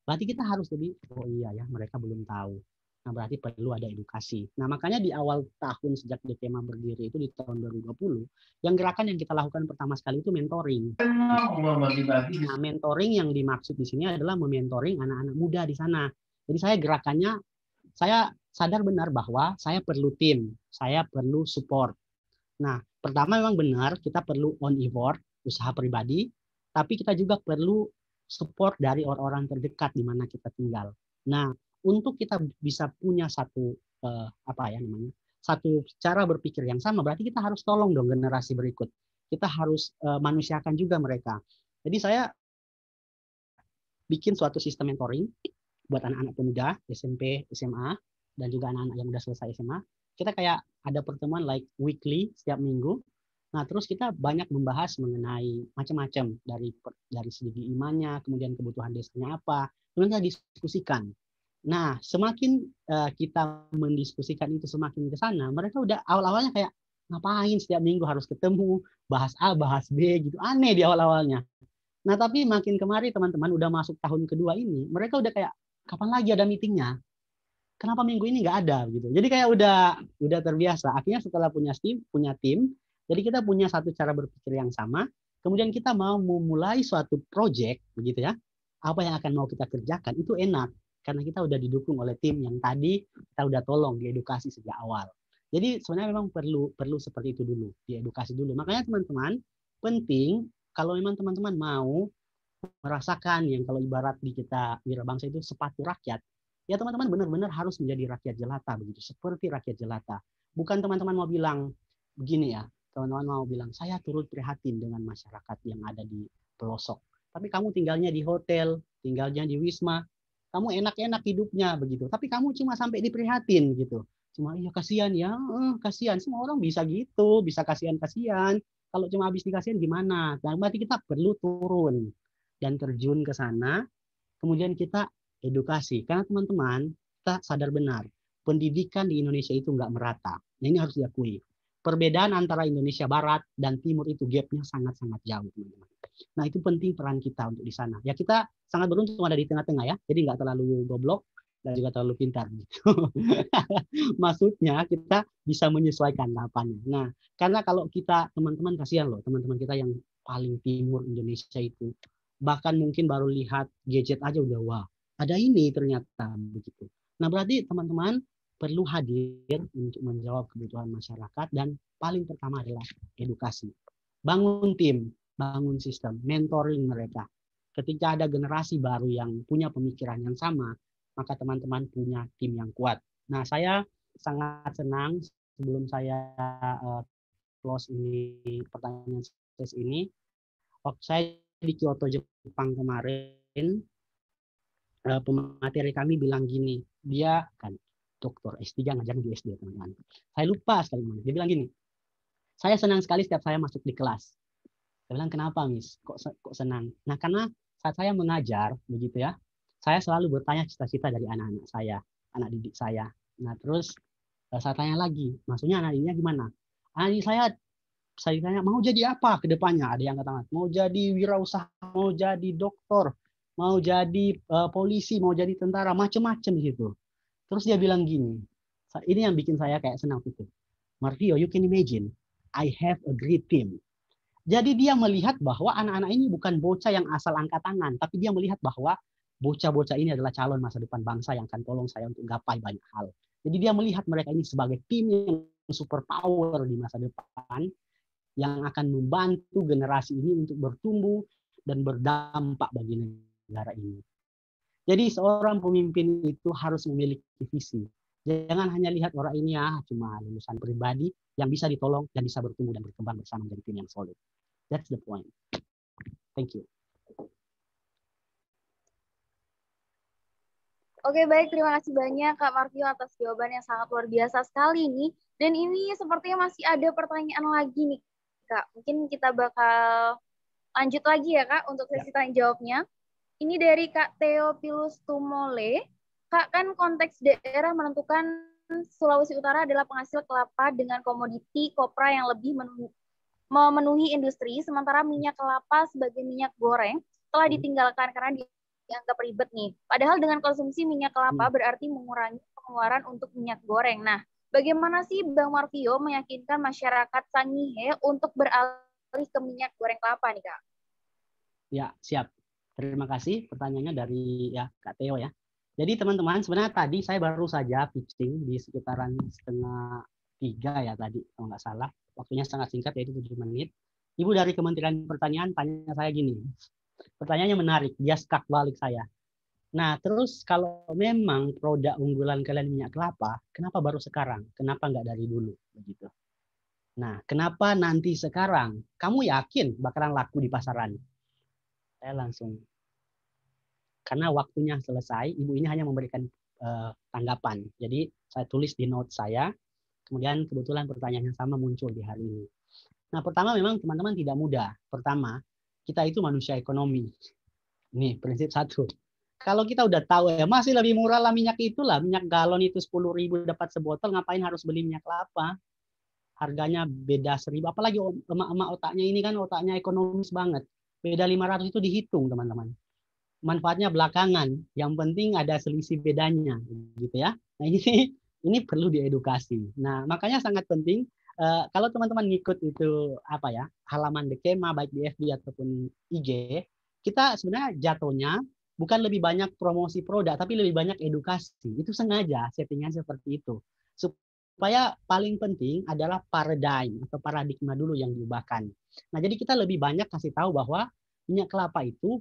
S4: Berarti kita harus lebih, oh iya ya, mereka belum tahu. Nah, berarti perlu ada edukasi. Nah, makanya di awal tahun sejak DKMA berdiri itu di tahun 2020, yang gerakan yang kita lakukan pertama sekali itu mentoring. Nah, mentoring yang dimaksud di sini adalah mementoring anak-anak muda di sana. Jadi saya gerakannya, saya sadar benar bahwa saya perlu tim, saya perlu support. Nah, pertama memang benar kita perlu on effort, usaha pribadi, tapi kita juga perlu support dari orang-orang terdekat di mana kita tinggal. Nah, untuk kita bisa punya satu satu cara berpikir yang sama, berarti kita harus tolong dong generasi berikut. Kita harus manusiakan juga mereka. Jadi saya bikin suatu sistem mentoring buat anak-anak pemuda SMP, SMA, dan juga anak-anak yang udah selesai SMA. Kita kayak ada pertemuan like weekly setiap minggu. Nah, terus kita banyak membahas mengenai macam-macam dari segi imannya, kemudian kebutuhan desanya apa, kemudian kita diskusikan. Nah, semakin kita mendiskusikan itu semakin ke sana, mereka udah awal-awalnya kayak ngapain setiap minggu harus ketemu, bahas A, bahas B gitu. Aneh di awal-awalnya. Nah, tapi makin kemari teman-teman udah masuk tahun kedua ini, mereka udah kayak kapan lagi ada meetingnya? Kenapa minggu ini nggak ada gitu? Jadi kayak udah terbiasa. Akhirnya setelah punya tim, jadi kita punya satu cara berpikir yang sama. Kemudian kita mau memulai suatu project begitu ya. Apa yang akan mau kita kerjakan itu enak karena kita udah didukung oleh tim yang tadi kita udah tolong diedukasi sejak awal. Jadi sebenarnya memang perlu seperti itu dulu, diedukasi dulu. Makanya teman-teman penting kalau memang teman-teman mau merasakan yang kalau ibarat di kita Wirabangsa itu sepatu rakyat, ya teman-teman benar-benar harus menjadi rakyat jelata begitu, seperti rakyat jelata. Bukan teman-teman mau bilang begini ya, teman-teman mau bilang saya turut prihatin dengan masyarakat yang ada di pelosok. Tapi kamu tinggalnya di hotel, tinggalnya di wisma, kamu enak-enak hidupnya begitu. Tapi kamu cuma sampai diprihatin gitu. Cuma iya kasihan ya, kasihan. Semua orang bisa gitu, bisa kasihan-kasihan. Kalau cuma habis dikasihan gimana? Nah, berarti kita perlu turun dan terjun ke sana. Kemudian kita edukasi. Karena teman-teman, kita sadar benar, pendidikan di Indonesia itu nggak merata. Nah, ini harus diakui. Perbedaan antara Indonesia Barat dan Timur itu gapnya sangat-sangat jauh, teman-teman. Nah, itu penting peran kita untuk di sana. Ya, kita sangat beruntung ada di tengah-tengah ya, jadi nggak terlalu goblok. dan juga terlalu pintar. Gitu. Maksudnya kita bisa menyesuaikan lapannya. Nah, karena kalau kita teman-teman kasihan loh, teman-teman kita yang paling timur Indonesia itu, bahkan mungkin baru lihat gadget aja udah wah, ada ini ternyata begitu. Nah, berarti teman-teman perlu hadir untuk menjawab kebutuhan masyarakat dan paling pertama adalah edukasi. Bangun tim, bangun sistem, mentoring mereka. Ketika ada generasi baru yang punya pemikiran yang sama, maka teman-teman punya tim yang kuat. Nah, saya sangat senang sebelum saya close ini pertanyaan ses ini, waktu saya di Kyoto, Jepang kemarin, pemateri kami bilang gini, dia kan doktor S3 ngajar di SD, teman-teman. Saya lupa sekali, dia bilang gini, saya senang sekali setiap saya masuk di kelas. Saya bilang, kenapa, Miss? Kok senang? Nah, karena saat saya mengajar, begitu ya, saya selalu bertanya cita-cita dari anak-anak saya, anak didik saya. Nah, terus saya tanya lagi, maksudnya anak didiknya gimana? Anak didik saya ditanya, mau jadi apa ke depannya? Ada yang katakan, mau jadi wirausaha, mau jadi dokter, mau jadi polisi, mau jadi tentara, macam-macam gitu. Terus dia bilang gini, ini yang bikin saya kayak senang itu. Marvio, you can imagine, I have a great team. Jadi dia melihat bahwa anak-anak ini bukan bocah yang asal angkat tangan, tapi dia melihat bahwa bocah-bocah ini adalah calon masa depan bangsa yang akan tolong saya untuk gapai banyak hal. Jadi dia melihat mereka ini sebagai tim yang super power di masa depan, yang akan membantu generasi ini untuk bertumbuh dan berdampak bagi negara ini. Jadi seorang pemimpin itu harus memiliki visi. Jangan hanya lihat orang ini ya cuma lulusan pribadi yang bisa ditolong dan bisa bertumbuh dan berkembang bersama menjadi tim yang solid. That's the point. Thank you.
S2: Oke, baik. Terima kasih banyak Kak Marvio atas jawaban yang sangat luar biasa sekali nih. Dan ini sepertinya masih ada pertanyaan lagi nih, Kak. Mungkin kita bakal lanjut lagi ya, Kak, untuk sesi tanya jawabnya. Ini dari Kak Theophilus Tumole. Kak, kan konteks daerah menentukan Sulawesi Utara adalah penghasil kelapa dengan komoditi kopra yang lebih memenuhi industri, sementara minyak kelapa sebagai minyak goreng telah ditinggalkan karena dianggap ribet nih. Padahal dengan konsumsi minyak kelapa berarti mengurangi pengeluaran untuk minyak goreng. Nah, bagaimana sih Bang Marvio meyakinkan masyarakat Sangihe untuk beralih ke minyak goreng kelapa nih, Kak?
S4: Ya, siap. Terima kasih pertanyaannya dari ya Kak Theo ya. Jadi teman-teman, sebenarnya tadi saya baru saja pitching di sekitaran 2:30 ya tadi, kalau nggak salah. Waktunya sangat singkat, yaitu 7 menit. Ibu dari Kementerian Pertanian tanya saya gini, pertanyaannya menarik, dia skak balik saya. Nah, terus kalau memang produk unggulan kalian minyak kelapa, kenapa baru sekarang? Kenapa nggak dari dulu? Begitu. Nah, kenapa nanti sekarang? Kamu yakin bakalan laku di pasaran? Saya langsung, karena waktunya selesai, ibu ini hanya memberikan tanggapan. Jadi saya tulis di note saya, kemudian kebetulan pertanyaan yang sama muncul di hari ini. Nah, pertama memang teman-teman tidak mudah. Pertama, kita itu manusia ekonomi. Nih, prinsip satu. Kalau kita udah tahu ya masih lebih murah lah minyak itulah, minyak galon itu 10.000 dapat sebotol, ngapain harus beli minyak kelapa? Harganya beda 1.000, apalagi emak-emak otaknya ini kan otaknya ekonomis banget. Beda 500 itu dihitung, teman-teman. Manfaatnya belakangan, yang penting ada selisih bedanya, gitu ya. Nah ini perlu diedukasi. Nah makanya sangat penting kalau teman-teman ngikut itu apa ya halaman Dekema baik di FB ataupun IG, kita sebenarnya jatuhnya bukan lebih banyak promosi produk, tapi lebih banyak edukasi. Itu sengaja settingan seperti itu supaya paling penting adalah paradigma dulu yang diubahkan. Nah jadi kita lebih banyak kasih tahu bahwa minyak kelapa itu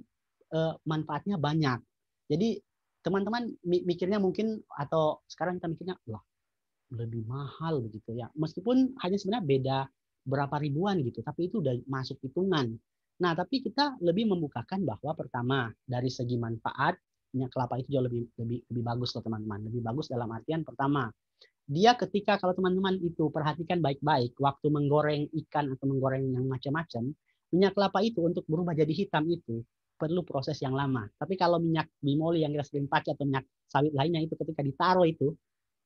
S4: manfaatnya banyak. Jadi teman-teman mikirnya mungkin atau sekarang kita mikirnya wah lebih mahal begitu ya. Meskipun hanya sebenarnya beda berapa ribuan gitu, tapi itu udah masuk hitungan. Nah, tapi kita lebih membukakan bahwa pertama dari segi manfaat minyak kelapa itu jauh lebih bagus loh teman-teman. Lebih bagus dalam artian pertama, dia ketika kalau teman-teman itu perhatikan baik-baik waktu menggoreng ikan atau menggoreng yang macam-macam, minyak kelapa itu untuk berubah jadi hitam itu perlu proses yang lama. Tapi kalau minyak bimoli yang kita sering pakai atau minyak sawit lainnya itu ketika ditaruh itu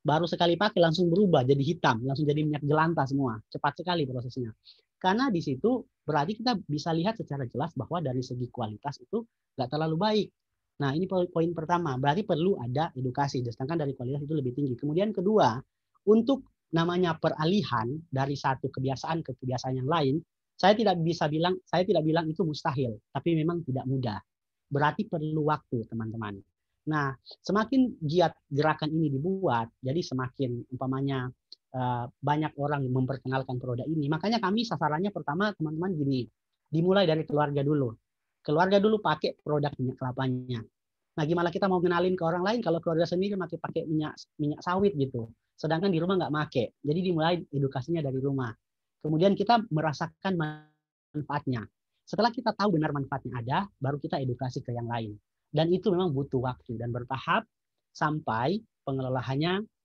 S4: baru sekali pakai langsung berubah jadi hitam, langsung jadi minyak jelantah semua. Cepat sekali prosesnya. Karena di situ berarti kita bisa lihat secara jelas bahwa dari segi kualitas itu nggak terlalu baik. Nah, ini poin pertama. Berarti perlu ada edukasi, sedangkan dari kualitas itu lebih tinggi. Kemudian kedua, untuk namanya peralihan dari satu kebiasaan ke kebiasaan yang lain, saya tidak bilang itu mustahil, tapi memang tidak mudah. Berarti perlu waktu, teman-teman. Nah, semakin giat gerakan ini dibuat, jadi semakin umpamanya banyak orang memperkenalkan produk ini. Makanya kami sasarannya pertama, teman-teman, gini, dimulai dari keluarga dulu. Keluarga dulu pakai produk minyak kelapanya. Nah, gimana kita mau kenalin ke orang lain kalau keluarga sendiri pakai minyak sawit gitu. Sedangkan di rumah nggak pakai. Jadi dimulai edukasinya dari rumah. Kemudian kita merasakan manfaatnya. Setelah kita tahu benar manfaatnya ada, baru kita edukasi ke yang lain. Dan itu memang butuh waktu dan bertahap sampai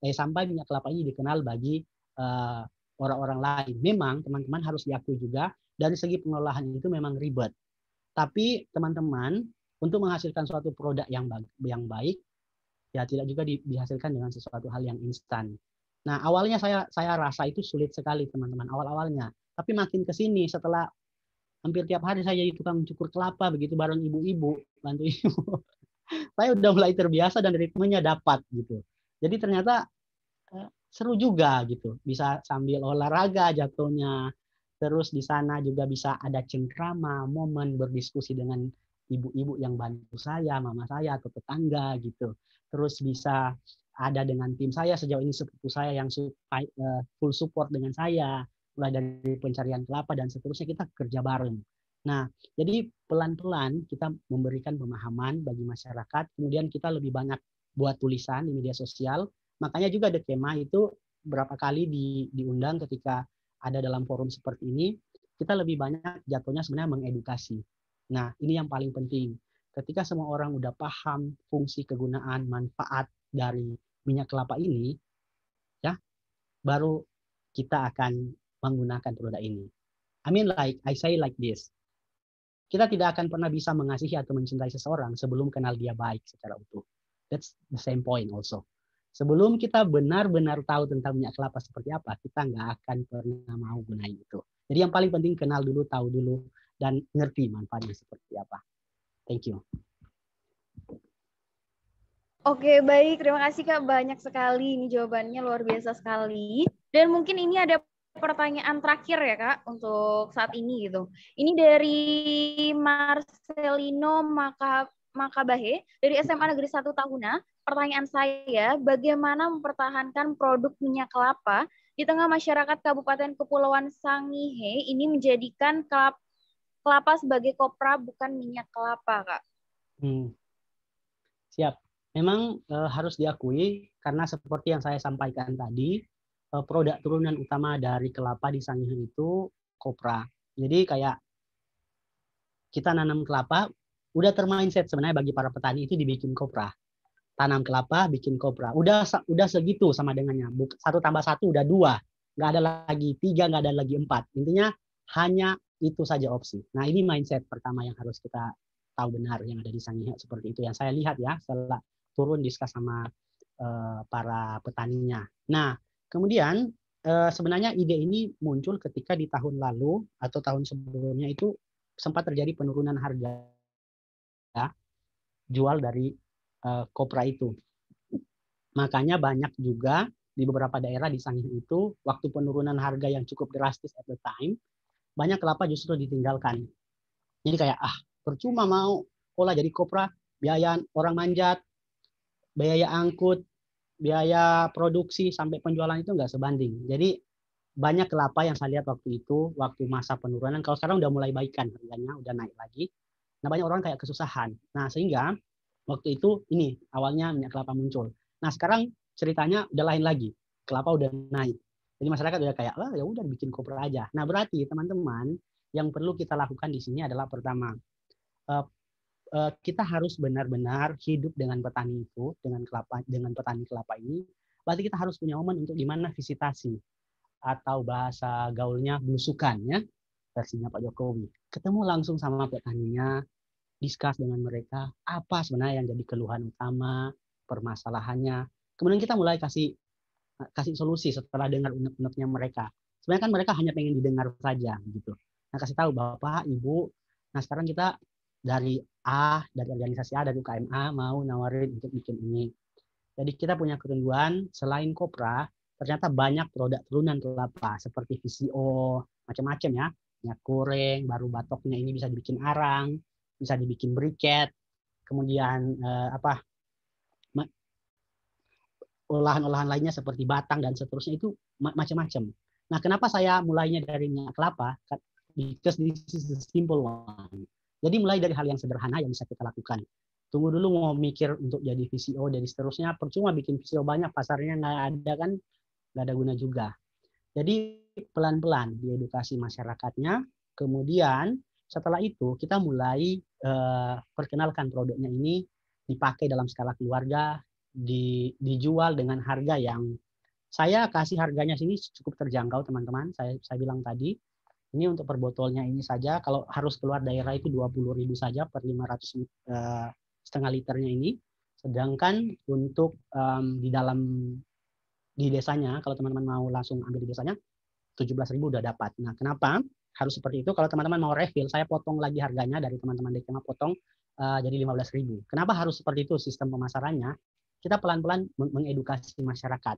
S4: sampai minyak kelapa ini dikenal bagi orang-orang lain. Memang teman-teman harus diakui juga dari segi pengelolaan itu memang ribet. Tapi teman-teman untuk menghasilkan suatu produk yang baik, ya tidak juga dihasilkan dengan sesuatu hal yang instan. Nah, awalnya saya rasa itu sulit sekali, teman-teman, awal-awalnya. Tapi makin ke sini, setelah hampir tiap hari saya jadi tukang cukur kelapa, begitu bareng ibu-ibu, bantu ibu. Saya udah mulai terbiasa dan ritmenya dapat gitu. Jadi ternyata seru juga gitu. Bisa sambil olahraga jatuhnya. Terus di sana juga bisa ada cengkrama, momen berdiskusi dengan ibu-ibu yang bantu saya, mama saya atau tetangga gitu. Terus bisa ada dengan tim saya, sejauh ini sepupu saya yang full support dengan saya, mulai dari pencarian kelapa dan seterusnya, kita kerja bareng. Nah, jadi pelan-pelan kita memberikan pemahaman bagi masyarakat, kemudian kita lebih banyak buat tulisan di media sosial. Makanya juga The Kemah itu berapa kali diundang ketika ada dalam forum seperti ini, kita lebih banyak jatuhnya sebenarnya mengedukasi. Nah, ini yang paling penting. Ketika semua orang udah paham fungsi, kegunaan, manfaat dari minyak kelapa ini, ya, baru kita akan menggunakan produk ini. I mean, I say like this. Kita tidak akan pernah bisa mengasihi atau mencintai seseorang sebelum kenal dia baik secara utuh. That's the same point also. Sebelum kita benar-benar tahu tentang minyak kelapa seperti apa, kita nggak akan pernah mau gunain itu. Jadi yang paling penting kenal dulu, tahu dulu, dan ngerti manfaatnya seperti apa. Thank you.
S2: Oke, baik. Terima kasih Kak. Banyak sekali. Ini jawabannya luar biasa sekali. Dan mungkin ini ada pertanyaan terakhir ya Kak untuk saat ini gitu. Ini dari Marcelino Makabahe dari SMA Negeri 1 Tahuna. Pertanyaan saya, bagaimana mempertahankan produk minyak kelapa di tengah masyarakat Kabupaten Kepulauan Sangihe ini menjadikan kelapa sebagai kopra bukan minyak kelapa, Kak?
S4: Siap. Memang harus diakui karena seperti yang saya sampaikan tadi, produk turunan utama dari kelapa di Sangihe itu kopra. Jadi kayak kita nanam kelapa, udah termindset sebenarnya bagi para petani itu dibikin kopra. Tanam kelapa, bikin kopra. Udah segitu sama dengannya. 1 tambah 1 udah 2. Nggak ada lagi 3, nggak ada lagi 4. Intinya hanya itu saja opsi. Nah, ini mindset pertama yang harus kita tahu benar yang ada di Sangihe seperti itu. Yang saya lihat ya setelah turun diskus sama para petaninya. Nah, kemudian sebenarnya ide ini muncul ketika di tahun lalu atau tahun sebelumnya itu sempat terjadi penurunan harga jual dari kopra itu. Makanya banyak juga di beberapa daerah di Sangihe itu, waktu penurunan harga yang cukup drastis at the time, banyak kelapa justru ditinggalkan. Jadi kayak, percuma mau olah jadi kopra, biaya orang manjat, biaya angkut, biaya produksi, sampai penjualan itu nggak sebanding. Jadi banyak kelapa yang saya lihat waktu itu, waktu masa penurunan, kalau sekarang udah mulai baikan harganya, udah naik lagi. Nah, banyak orang kayak kesusahan. Nah, sehingga waktu itu ini awalnya minyak kelapa muncul. Nah, sekarang ceritanya udah lain lagi. Kelapa udah naik. Jadi masyarakat udah kayak, ya udah bikin kopra aja. Nah, berarti teman-teman yang perlu kita lakukan di sini adalah pertama, kita harus benar-benar hidup dengan petani itu, dengan petani kelapa ini. Berarti kita harus punya momen untuk gimana visitasi atau bahasa gaulnya belusukan ya, versinya Pak Jokowi. Ketemu langsung sama petaninya, discuss dengan mereka apa sebenarnya yang jadi keluhan utama, permasalahannya. Kemudian kita mulai kasih solusi setelah dengar unek-uneknya mereka. Sebenarnya kan mereka hanya pengen didengar saja gitu. Nah, kasih tahu Bapak, Ibu, nah sekarang kita dari organisasi A, dari UKM A mau nawarin untuk bikin ini. Jadi kita punya ketentuan selain kopra, ternyata banyak produk turunan kelapa seperti VCO, macam-macam ya. Minyak goreng, baru batoknya ini bisa dibikin arang, bisa dibikin briket, kemudian olahan-olahan lainnya seperti batang dan seterusnya itu macam-macam. Nah, kenapa saya mulainya dari minyak kelapa? Because this is the simple one. Jadi mulai dari hal yang sederhana yang bisa kita lakukan. Tunggu dulu mau mikir untuk jadi VCO dan seterusnya, percuma bikin VCO banyak, pasarnya nggak ada kan, nggak ada guna juga. Jadi pelan-pelan diedukasi masyarakatnya, kemudian setelah itu kita mulai perkenalkan produknya ini dipakai dalam skala keluarga, dijual dengan harga yang saya kasih harganya sini cukup terjangkau teman-teman. Saya bilang tadi ini untuk per botolnya ini saja kalau harus keluar daerah itu 20.000 saja per 500 setengah liternya ini. Sedangkan untuk di desanya kalau teman-teman mau langsung ambil di desanya 17.000 udah dapat. Nah, kenapa harus seperti itu? Kalau teman-teman mau refill, saya potong lagi harganya dari teman-teman DKMA potong jadi 15.000. Kenapa harus seperti itu sistem pemasarannya? Kita pelan-pelan mengedukasi masyarakat.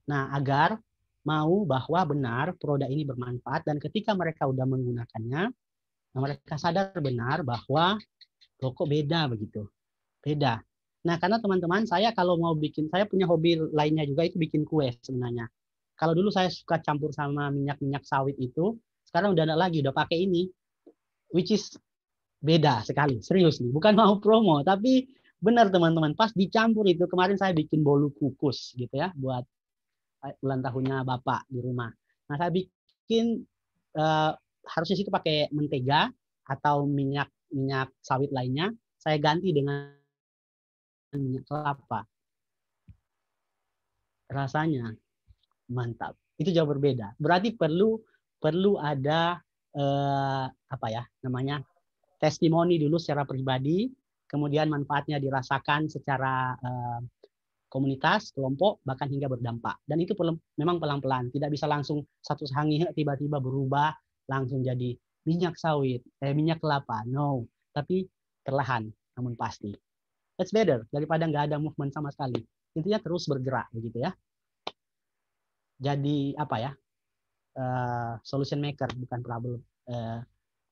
S4: Nah, agar mau bahwa benar produk ini bermanfaat dan ketika mereka udah menggunakannya, mereka sadar benar bahwa rokok beda begitu. Beda. Nah, karena teman-teman saya kalau mau bikin, saya punya hobi lainnya juga itu bikin kue sebenarnya. Kalau dulu saya suka campur sama minyak-minyak sawit itu, sekarang udah enggak lagi, udah pakai ini. Which is beda sekali, serius nih. Bukan mau promo, tapi benar teman-teman, pas dicampur itu kemarin saya bikin bolu kukus gitu ya buat ulang tahunnya Bapak di rumah. Nah, saya bikin harusnya situ pakai mentega atau minyak sawit lainnya, saya ganti dengan minyak kelapa. Rasanya mantap. Itu jauh berbeda. Berarti perlu ada testimoni dulu secara pribadi, kemudian manfaatnya dirasakan secara komunitas, kelompok, bahkan hingga berdampak. Dan itu memang pelan-pelan, tidak bisa langsung satu sangi tiba-tiba berubah langsung jadi minyak sawit, minyak kelapa. No, tapi perlahan namun pasti. That's better daripada nggak ada movement sama sekali. Intinya terus bergerak begitu ya. Jadi solution maker bukan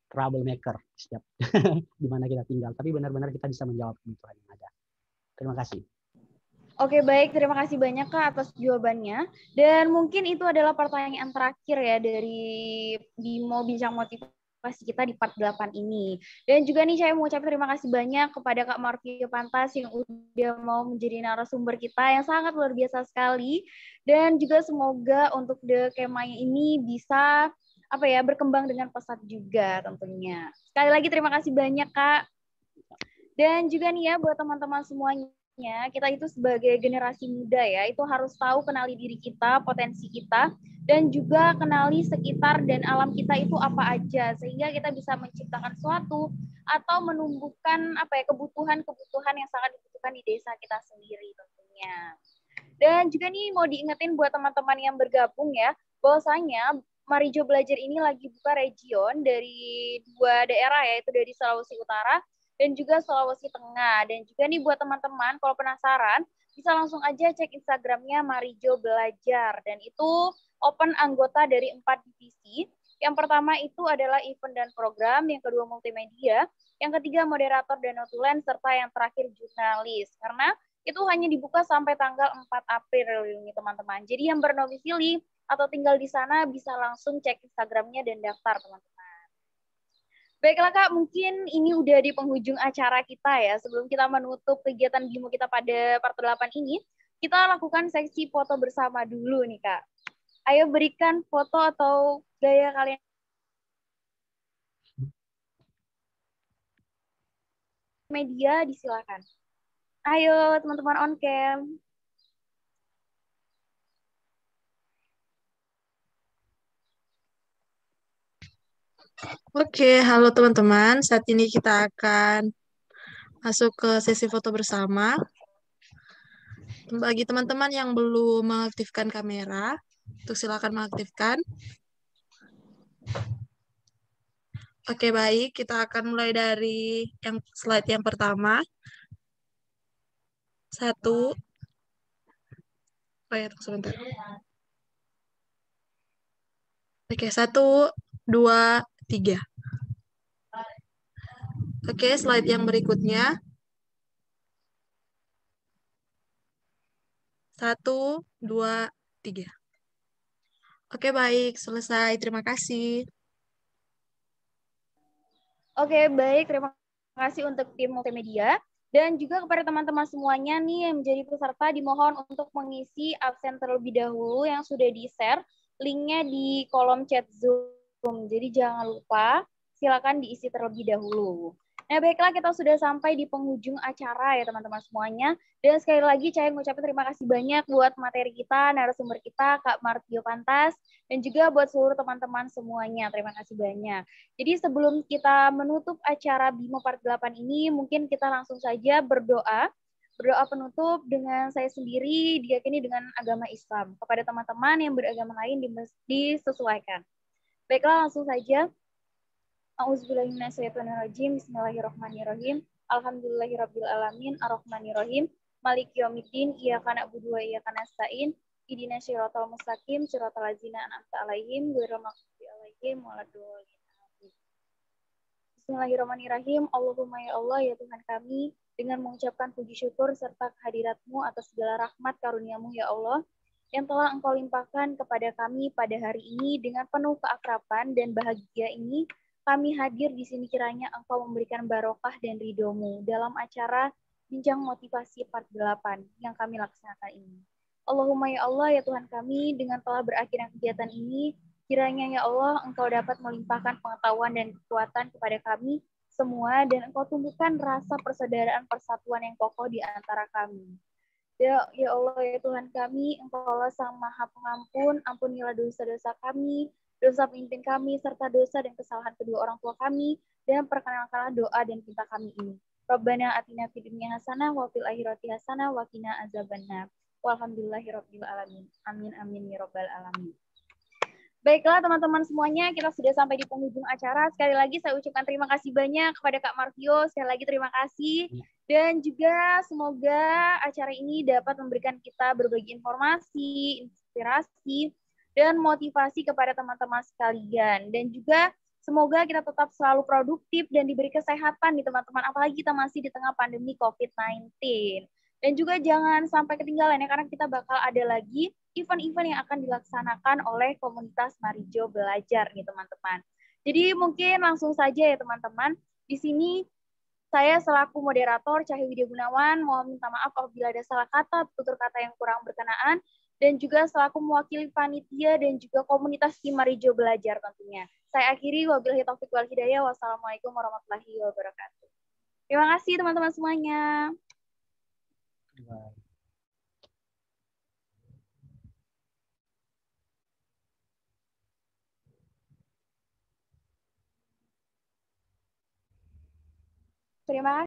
S4: troublemaker setiap di mana kita tinggal, tapi benar-benar kita bisa menjawab kebutuhan yang ada. Terima kasih.
S2: Oke, baik. Terima kasih banyak Kak atas jawabannya. Dan mungkin itu adalah pertanyaan terakhir ya dari Bimo Bincang Motivasi kita di part 8 ini. Dan juga nih saya mau ucapkan terima kasih banyak kepada Kak Marvio Pantas yang udah mau menjadi narasumber kita yang sangat luar biasa sekali. Dan juga semoga untuk The Kemai ini bisa berkembang dengan pesat juga tentunya. Sekali lagi terima kasih banyak Kak. Dan juga nih ya buat teman-teman semuanya, kita itu sebagai generasi muda ya, itu harus tahu kenali diri kita, potensi kita, dan juga kenali sekitar dan alam kita itu apa aja, sehingga kita bisa menciptakan sesuatu atau menumbuhkan kebutuhan-kebutuhan yang sangat dibutuhkan di desa kita sendiri tentunya. Dan juga nih mau diingetin buat teman-teman yang bergabung ya, bahwasanya Marijo Belajar ini lagi buka region dari 2 daerah, yaitu dari Sulawesi Utara dan juga Sulawesi Tengah. Dan juga nih buat teman-teman kalau penasaran bisa langsung aja cek Instagramnya Marijo Belajar. Dan itu open anggota dari 4 divisi. Yang pertama itu adalah event dan program, yang kedua multimedia, yang ketiga moderator dan notulen, serta yang terakhir jurnalis. Karena itu hanya dibuka sampai tanggal 4 April ini teman-teman. Jadi yang berdomisili atau tinggal di sana bisa langsung cek Instagramnya dan daftar teman-teman. Baiklah Kak, mungkin ini udah di penghujung acara kita ya. Sebelum kita menutup kegiatan BIMO kita pada part 8 ini, kita lakukan seksi foto bersama dulu nih Kak. Ayo berikan foto atau gaya kalian. Media disilakan. Ayo teman-teman on cam.
S3: Oke, halo teman-teman. Saat ini kita akan masuk ke sesi foto bersama. Bagi teman-teman yang belum mengaktifkan kamera, silakan mengaktifkan. Oke, baik. Kita akan mulai dari yang slide yang pertama. Satu. Oh ya, tunggu sebentar. Oke, 1, 2, 3. Oke, slide yang berikutnya. 1, 2, 3. Oke, baik. Selesai. Terima kasih.
S2: Oke, baik. Terima kasih untuk tim multimedia. Dan juga kepada teman-teman semuanya nih yang menjadi peserta dimohon untuk mengisi absen terlebih dahulu yang sudah di-share. Linknya di kolom chat Zoom. Jadi jangan lupa, silakan diisi terlebih dahulu. Nah, baiklah kita sudah sampai di penghujung acara ya teman-teman semuanya. Dan sekali lagi saya mengucapkan terima kasih banyak buat materi kita, narasumber kita, Kak Martio Pantas, dan juga buat seluruh teman-teman semuanya. Terima kasih banyak. Jadi sebelum kita menutup acara BIMO Part 8 ini, mungkin kita langsung saja berdoa. Berdoa penutup dengan saya sendiri, diyakini dengan agama Islam. Kepada teman-teman yang beragama lain disesuaikan. Baiklah, langsung saja. A'udzubillahiminasyaitonirrajim. Bismillahirrahmanirrahim. Alhamdulillahirrabbilalamin. Ar-Rahmanirrahim. Maliki yaumiddin. Iyyaka na'budu wa iyyaka nasta'in. Ihdinas siratal mustaqim. Siratal ladzina an'amta 'alaihim ghairil maghdubi 'alaihim waladdallin. Bismillahirrahmanirrahim. Allahumma ya Allah ya Tuhan kami, dengan mengucapkan puji syukur serta kehadirat-Mu atas segala rahmat karunia-Mu ya Allah, yang telah Engkau limpahkan kepada kami pada hari ini dengan penuh keakraban dan bahagia ini, kami hadir di sini kiranya Engkau memberikan barokah dan ridho-Mu dalam acara Bincang Motivasi Part 8 yang kami laksanakan ini. Allahumma ya Allah ya Tuhan kami, dengan telah berakhirnya kegiatan ini, kiranya ya Allah Engkau dapat melimpahkan pengetahuan dan kekuatan kepada kami semua dan Engkau tumbuhkan rasa persaudaraan persatuan yang kokoh di antara kami. Ya Allah ya Tuhan kami, Engkaulah Sang Maha Pengampun, ampunilah dosa-dosa kami, dosa pemimpin kami, serta dosa dan kesalahan kedua orang tua kami, dan perkenankanlah doa dan pinta kami ini. Rabbana atina fid dunya hasanah wa fil akhirati hasanah wa qina azabannar. Walhamdulillahirabbil alamin. Amin amin ya rabbal alamin. Baiklah teman-teman semuanya, kita sudah sampai di penghujung acara. Sekali lagi saya ucapkan terima kasih banyak kepada Kak Martio. Sekali lagi terima kasih. Dan juga semoga acara ini dapat memberikan kita berbagi informasi, inspirasi, dan motivasi kepada teman-teman sekalian. Dan juga semoga kita tetap selalu produktif dan diberi kesehatan nih teman-teman. Apalagi kita masih di tengah pandemi COVID-19. Dan juga jangan sampai ketinggalan ya, karena kita bakal ada lagi event-event yang akan dilaksanakan oleh komunitas Marijo Belajar nih teman-teman. Jadi mungkin langsung saja ya teman-teman. Di sini saya selaku moderator Cahya Widya Gunawan mohon minta maaf apabila ada salah kata, tutur kata yang kurang berkenaan, dan juga selaku mewakili panitia dan juga komunitas tim Marijo Belajar tentunya. Saya akhiri, wabillahi taufiq wal hidayah. Wassalamualaikum warahmatullahi wabarakatuh. Terima kasih teman-teman semuanya. Terima kasih.